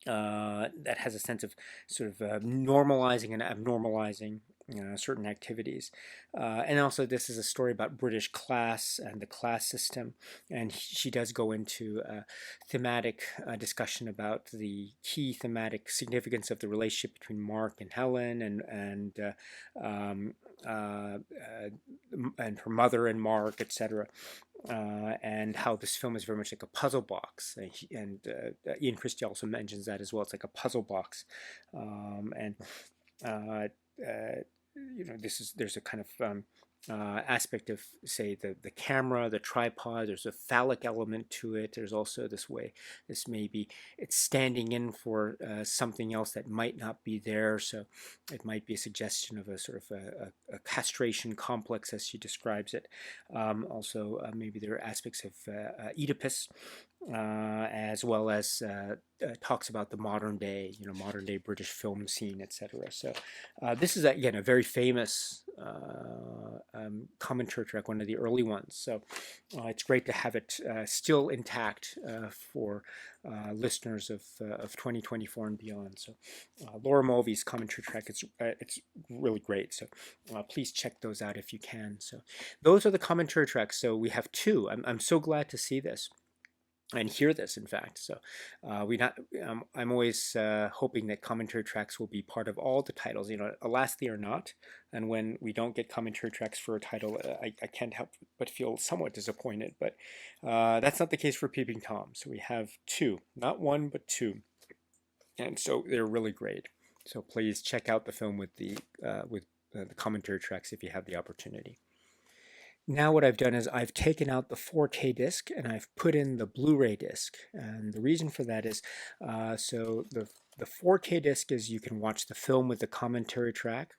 that has a sense of sort of normalizing and abnormalizing certain activities. And also, this is a story about British class and the class system. And she does go into a thematic discussion about the key thematic significance of the relationship between Mark and Helen, and her mother and Mark, etc. And how this film is very much like a puzzle box, and Ian Christie also mentions that as well. It's like a puzzle box, and uh, there's a kind of aspect of, say, the camera, the tripod. There's a phallic element to it. There's also this maybe it's standing in for something else that might not be there. So it might be a suggestion of a sort of a castration complex, as she describes it. Also, maybe there are aspects of Oedipus, as well as talks about the modern day British film scene, etc. So this is again a very famous commentary track, one of the early ones. So it's great to have it still intact for listeners of 2024 and beyond. So Laura Mulvey's commentary track, it's really great. So please check those out if you can. So those are the commentary tracks. So we have two. I'm so glad to see this and hear this, in fact. So I'm always hoping that commentary tracks will be part of all the titles. Alas, they are not. And when we don't get commentary tracks for a title, I can't help but feel somewhat disappointed. But that's not the case for Peeping Tom. So we have two, not one, but two. And so they're really great. So please check out the film with the commentary tracks if you have the opportunity. Now what I've done is I've taken out the 4K disc and I've put in the Blu-ray disc. And the reason for that is, so the 4K disc is you can watch the film with the commentary track,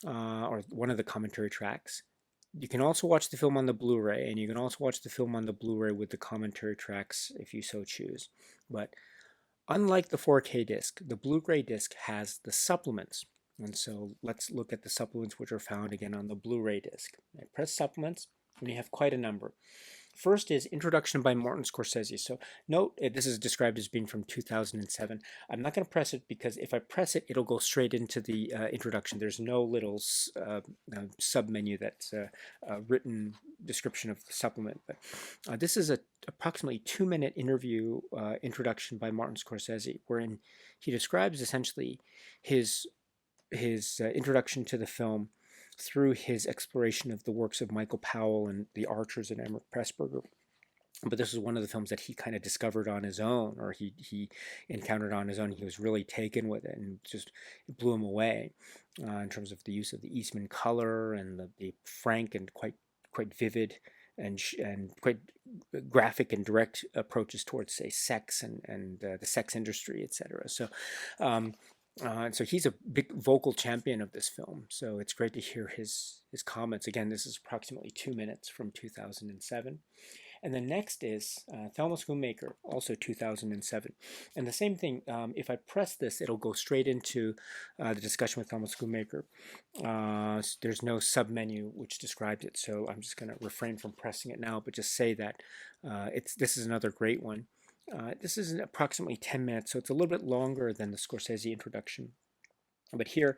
or one of the commentary tracks. You can also watch the film on the Blu-ray, and you can also watch the film on the Blu-ray with the commentary tracks if you so choose. But unlike the 4K disc, the Blu-ray disc has the supplements. And so let's look at the supplements which are found again on the Blu-ray disc. I press supplements, and you have quite a number. First is Introduction by Martin Scorsese. So note, this is described as being from 2007. I'm not going to press it because if I press it, it'll go straight into the introduction. There's no little sub-menu that's a written description of the supplement. But this is a approximately 2-minute interview introduction by Martin Scorsese, wherein he describes essentially his introduction to the film, through his exploration of the works of Michael Powell and the Archers and Emmerich Pressburger. But this was one of the films that he kind of discovered on his own, or he encountered on his own. He was really taken with it, and just it blew him away in terms of the use of the Eastman color and the frank and quite vivid and quite graphic and direct approaches towards, say, sex and the sex industry, etc. So he's a big vocal champion of this film. So it's great to hear his comments. Again, this is approximately 2 minutes from 2007. And the next is Thelma Schoonmaker, also 2007. And the same thing, if I press this, it'll go straight into the discussion with Thelma Schoonmaker. There's no submenu which describes it, so I'm just going to refrain from pressing it now, but just say that this is another great one. This is approximately 10 minutes, so it's a little bit longer than the Scorsese introduction. But here,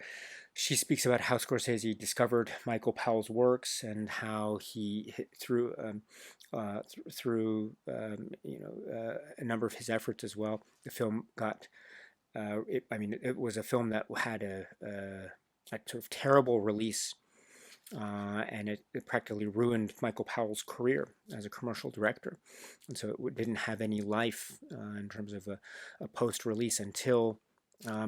she speaks about how Scorsese discovered Michael Powell's works and how he, through a number of his efforts as well, the film got. It was a film that had a sort of terrible release, and it practically ruined Michael Powell's career as a commercial director, and so it didn't have any life in terms of a post-release until.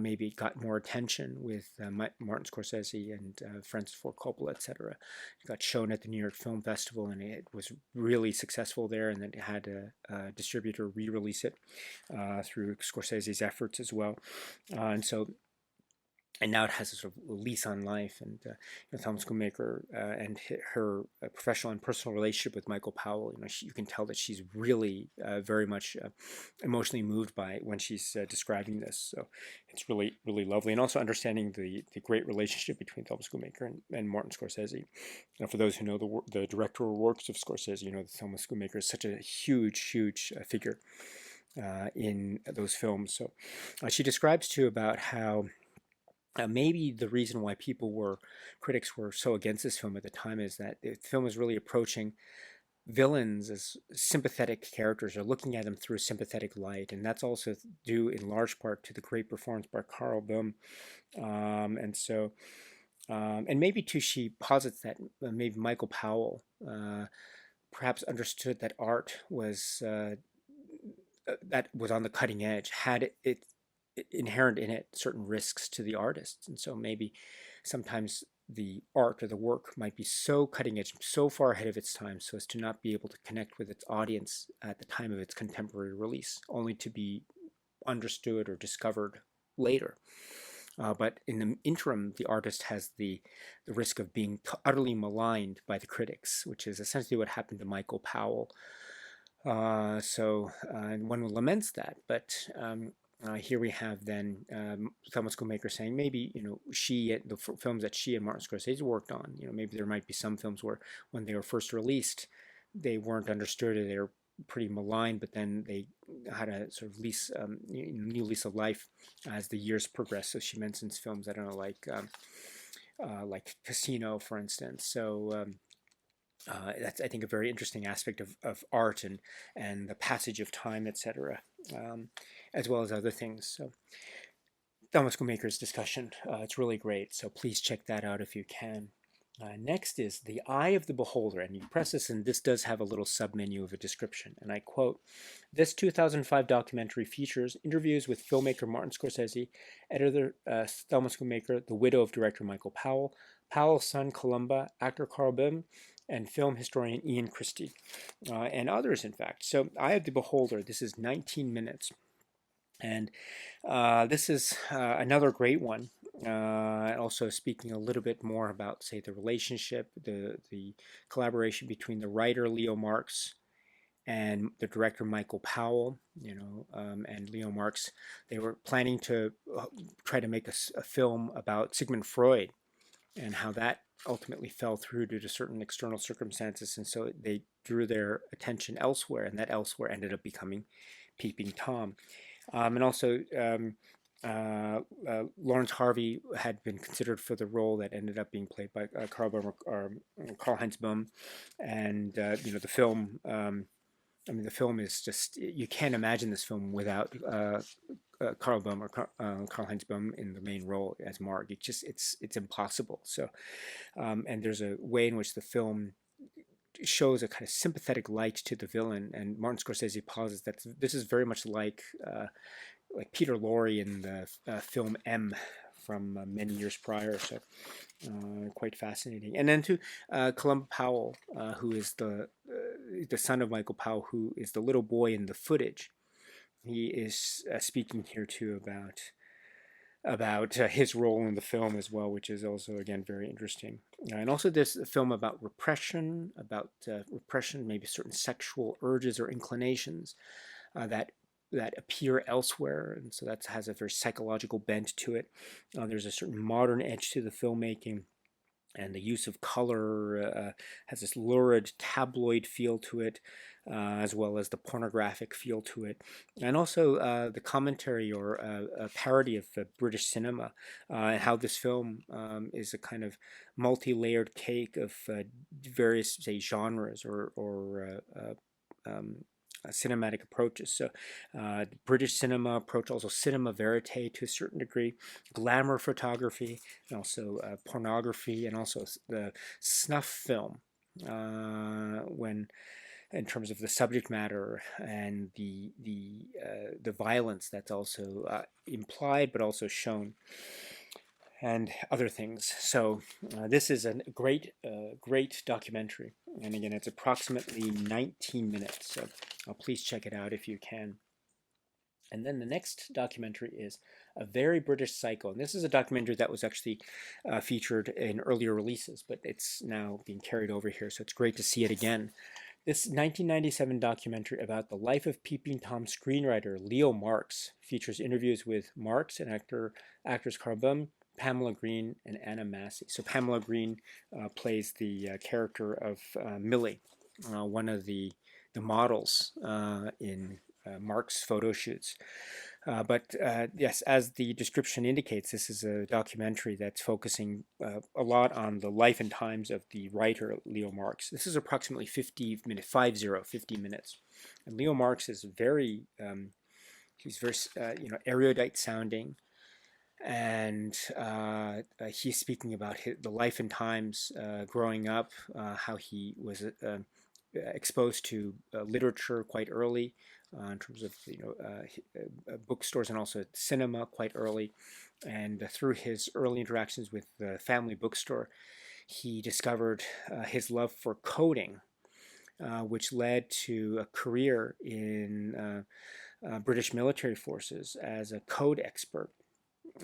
Maybe it got more attention with Martin Scorsese and Francis Ford Coppola, etc. It got shown at the New York Film Festival, and it was really successful there. And then it had a distributor re-release it through Scorsese's efforts as well. And now it has a sort of lease on life. And Thelma Schoonmaker and her professional and personal relationship with Michael Powell, you can tell that she's really very much emotionally moved by when she's describing this. So it's really, really lovely. And also understanding the great relationship between Thelma Schoonmaker and Martin Scorsese. For those who know the directorial works of Scorsese, that Thelma Schoonmaker is such a huge, huge figure in those films. So she describes too about how maybe the reason why critics were so against this film at the time is that the film is really approaching villains as sympathetic characters, or looking at them through a sympathetic light, and that's also due in large part to the great performance by Carl Böhm, and maybe too she posits that maybe Michael Powell perhaps understood that art was that was on the cutting edge, had it inherent in it certain risks to the artist, and so maybe sometimes the art or the work might be so cutting edge, so far ahead of its time, so as to not be able to connect with its audience at the time of its contemporary release, only to be understood or discovered later. But in the interim, the artist has the risk of being utterly maligned by the critics, which is essentially what happened to Michael Powell. And one laments that, but here we have then Thelma Schoonmaker saying maybe the films that she and Martin Scorsese worked on, maybe there might be some films where when they were first released they weren't understood, or they were pretty maligned, but then they had a sort of new lease of life as the years progressed. So she mentions films, I don't know, like Casino, for instance. So that's, I think, a very interesting aspect of art and the passage of time, etc., as well as other things. So Thelma Schoonmaker's discussion, it's really great. So please check that out if you can. Next is The Eye of the Beholder, and you press this, and this does have a little submenu of a description, and I quote, "This 2005 documentary features interviews with filmmaker Martin Scorsese, editor Thelma Schoonmaker, the widow of director Michael Powell, Powell's son Columba, actor Carl Böhm, and film historian Ian Christie, and others, in fact." So Eye of the Beholder, this is 19 minutes. And this is another great one. Also speaking a little bit more about, say, the relationship, the collaboration between the writer Leo Marx and the director Michael Powell, and Leo Marx. They were planning to try to make a film about Sigmund Freud and how that ultimately fell through due to certain external circumstances, and so they drew their attention elsewhere, and that elsewhere ended up becoming Peeping Tom. And also, Lawrence Harvey had been considered for the role that ended up being played by Karl-Heinz Böhm, and the film. The film is just, you can't imagine this film without Carl Bum or Karl-Heinz Bum in the main role as Mark. It's impossible. So and there's a way in which the film shows a kind of sympathetic light to the villain, and Martin Scorsese posits that this is very much like Peter Lorre in the film M from many years prior. So quite fascinating. And then to Colum Powell, who is the son of Michael Powell, who is the little boy in the footage. He is speaking here too about his role in the film as well, which is also again very interesting. And also this film about repression, maybe certain sexual urges or inclinations that appear elsewhere, and so that has a very psychological bent to it. There's a certain modern edge to the filmmaking, and the use of color has this lurid tabloid feel to it, as well as the pornographic feel to it, and also the commentary or a parody of British cinema, and how this film is a kind of multi-layered cake of various, say, genres or cinematic approaches. So British cinema approach, also cinema verite to a certain degree, glamour photography, and also pornography, and also the snuff film when in terms of the subject matter and the violence that's also implied but also shown, and other things. So this is a great documentary, and again, it's approximately 19 minutes. So please check it out if you can. And then the next documentary is A Very British Psycho, and this is a documentary that was actually featured in earlier releases, but it's now being carried over here, so it's great to see it again. This 1997 documentary about the life of Peeping Tom screenwriter Leo Marks features interviews with Marks and actors Carl Bum, Pamela Green, and Anna Massey. So Pamela Green plays the character of Millie, one of the models in Mark's photo shoots. But yes, as the description indicates, this is a documentary that's focusing a lot on the life and times of the writer Leo Marks. This is approximately 50 minutes. And Leo Marks is he's very erudite sounding, and he's speaking about the life and times growing up, how he was exposed to literature quite early, in terms of bookstores and also cinema quite early, and through his early interactions with the family bookstore, he discovered his love for coding, which led to a career in British military forces as a code expert.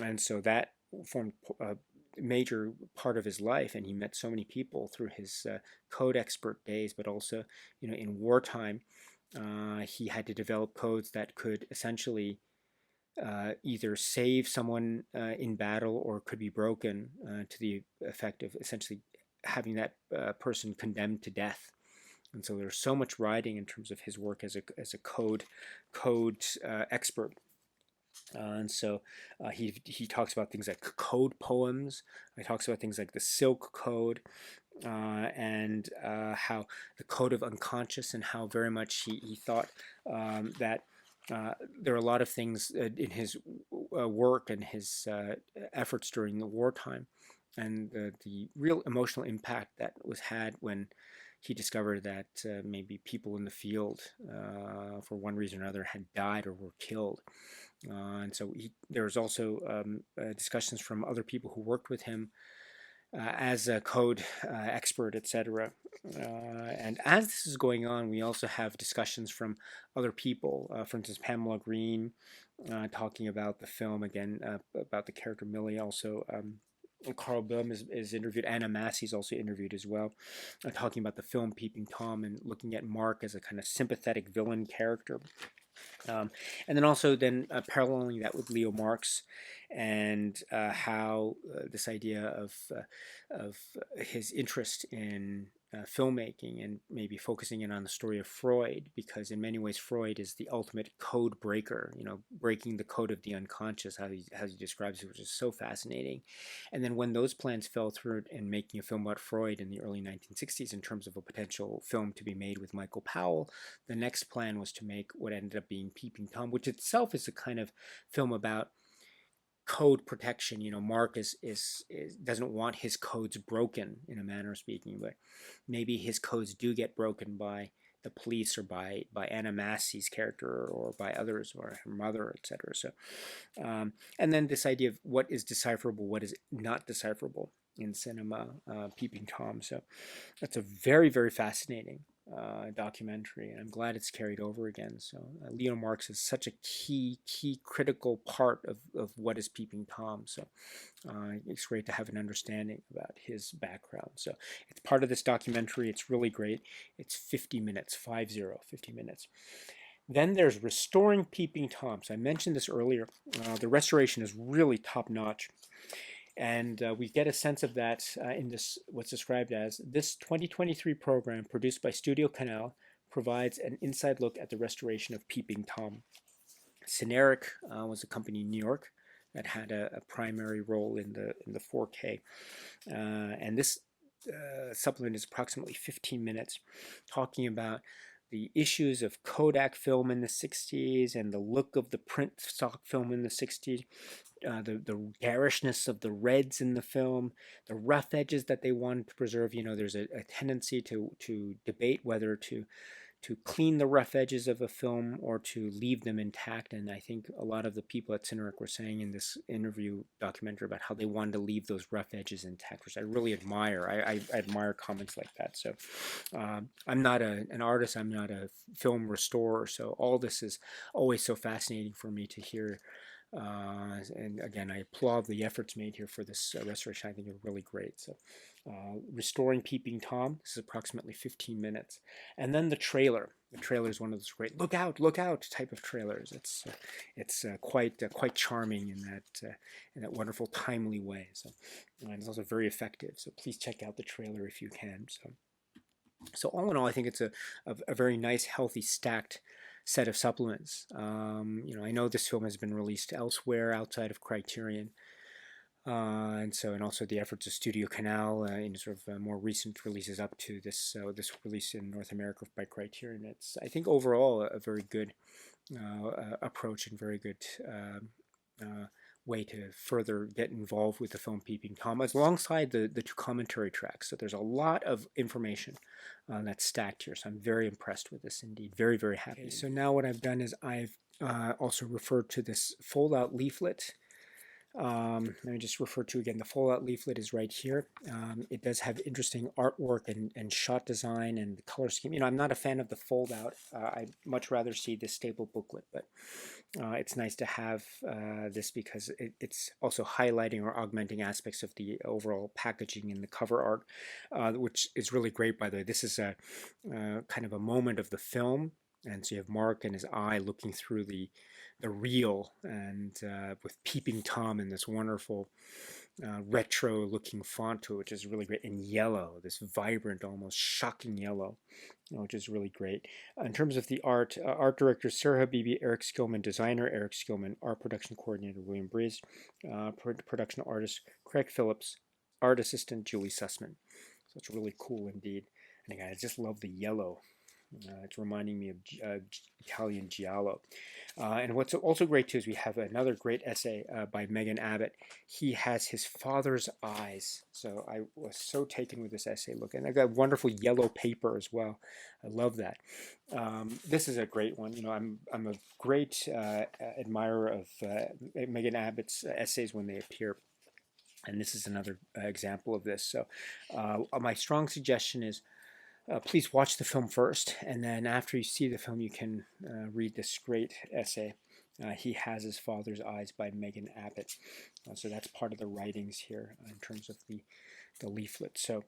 And so that formed a major part of his life, and he met so many people through his code expert days. But also, in wartime, he had to develop codes that could essentially either save someone in battle or could be broken to the effect of essentially having that person condemned to death. And so there's so much writing in terms of his work as a code expert. And so he talks about things like code poems. He talks about things like the Silk Code, and how the code of unconscious, and how very much he thought that there are a lot of things in his work and his efforts during the wartime, and the real emotional impact that was had when he discovered that maybe people in the field, for one reason or another, had died or were killed. And so there's also discussions from other people who worked with him as a code expert, etc. And as this is going on, we also have discussions from other people. For instance, Pamela Green talking about the film again, about the character Millie. Also, Carl Bum is interviewed. Anna Massey is also interviewed as well, talking about the film Peeping Tom and looking at Mark as a kind of sympathetic villain character. And then also paralleling that with Leo Marks, and how this idea of his interest in filmmaking, and maybe focusing in on the story of Freud, because in many ways Freud is the ultimate code breaker, breaking the code of the unconscious, how he describes it, which is so fascinating. And then when those plans fell through in making a film about Freud in the early 1960s in terms of a potential film to be made with Michael Powell, the next plan was to make what ended up being Peeping Tom, which itself is a kind of film about code protection. Mark is doesn't want his codes broken, in a manner of speaking, but maybe his codes do get broken by the police, or by Anna Massey's character, or by others, or her mother, etc. So and then this idea of what is decipherable, what is not decipherable in cinema, Peeping Tom. So that's a very, very fascinating documentary, and I'm glad it's carried over again. So Leo Marx is such a key critical part of what is Peeping Tom. So it's great to have an understanding about his background. So it's part of this documentary. It's really great. It's 50 minutes, 50 minutes. Then there's Restoring Peeping Tom. So I mentioned this earlier. The restoration is really top notch. And we get a sense of that in this, what's described as this 2023 program produced by Studio Canal provides an inside look at the restoration of Peeping Tom. Cineric was a company in New York that had a primary role in the 4K, and this supplement is approximately 15 minutes, talking about the issues of Kodak film in the 60s and the look of the print stock film in the 60s, the garishness of the reds in the film, the rough edges that they wanted to preserve. There's a tendency to debate whether to clean the rough edges of a film or to leave them intact. And I think a lot of the people at Cineric were saying in this interview documentary about how they wanted to leave those rough edges intact, which I really admire. I admire comments like that. So I'm not an artist. I'm not a film restorer. So all this is always so fascinating for me to hear. And again, I applaud the efforts made here for this restoration. I think they're really great. So Restoring Peeping Tom, this is approximately 15 minutes. And then the trailer. The trailer is one of those great look out type of trailers. It's quite charming in that wonderful, timely way. So and it's also very effective. So please check out the trailer if you can. So all in all, I think it's a very nice, healthy, stacked set of supplements. I know this film has been released elsewhere outside of Criterion, and also the efforts of Studio Canal in sort of more recent releases up to this release in North America by Criterion. It's, I think, overall a very good approach and very good way to further get involved with the film Peeping Tom, alongside the two commentary tracks. So there's a lot of information that's stacked here. So I'm very impressed with this indeed. Very, very happy. Okay, so now what I've done is I've also referred to this fold-out leaflet. Let me just refer to again, the fold-out leaflet is right here. It does have interesting artwork and shot design and the color scheme. I'm not a fan of the fold-out. I'd much rather see this staple booklet, but it's nice to have this because it's also highlighting or augmenting aspects of the overall packaging and the cover art, which is really great, by the way. This is a kind of a moment of the film, and so you have Mark and his eye looking through the reel, and with Peeping Tom in this wonderful retro looking font to it, which is really great, in yellow, this vibrant, almost shocking yellow, which is really great. In terms of the art, art director Sarah Habibi, Eric Skillman, designer Eric Skillman, art production coordinator William Breeze, production artist Craig Phillips, art assistant Julie Sussman. So it's really cool indeed. And again, I just love the yellow. It's reminding me of Italian giallo. And what's also great too is we have another great essay by Megan Abbott. He has his father's eyes. So I was so taken with this essay. Look, and I got wonderful yellow paper as well. I love that. This is a great one. I'm a great admirer of Megan Abbott's essays when they appear. And this is another example of this. So my strong suggestion is please watch the film first, and then after you see the film, you can read this great essay. He Has His Father's Eyes by Megan Abbott. So that's part of the writings here in terms of the leaflet. So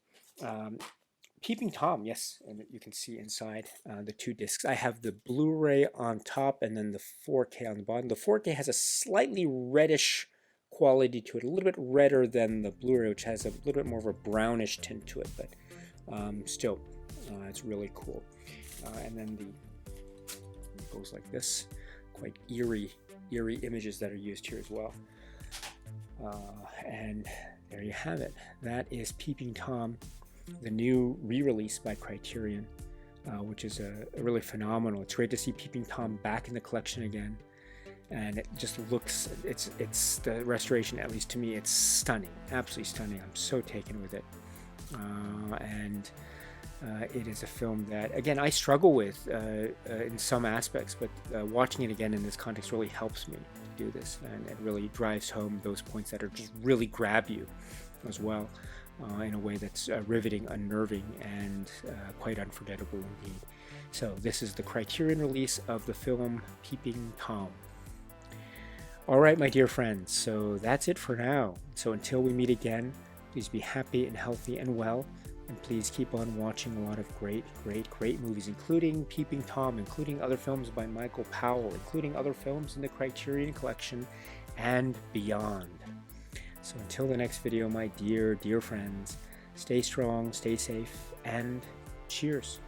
Peeping Tom, yes, and you can see inside the two discs. I have the Blu-ray on top and then the 4K on the bottom. The 4K has a slightly reddish quality to it, a little bit redder than the Blu-ray, which has a little bit more of a brownish tint to it, but Still, it's really cool. And then it goes like this, quite eerie images that are used here as well. And there you have it. That is Peeping Tom, the new re-release by Criterion, which is a really phenomenal. It's great to see Peeping Tom back in the collection again, and it just looks, it's the restoration, at least to me, it's stunning, absolutely stunning. I'm so taken with it, and it is a film that, again, I struggle with in some aspects, but watching it again in this context really helps me to do this, and it really drives home those points that are just really grab you as well, in a way that's riveting, unnerving, and quite unforgettable indeed. So this is the Criterion release of the film Peeping Tom. All right, my dear friends, so that's it for now. So until we meet again, please be happy and healthy and well, and please keep on watching a lot of great movies, including Peeping Tom, including other films by Michael Powell, including other films in the Criterion Collection, and beyond. So until the next video, my dear friends, stay strong, stay safe, and cheers.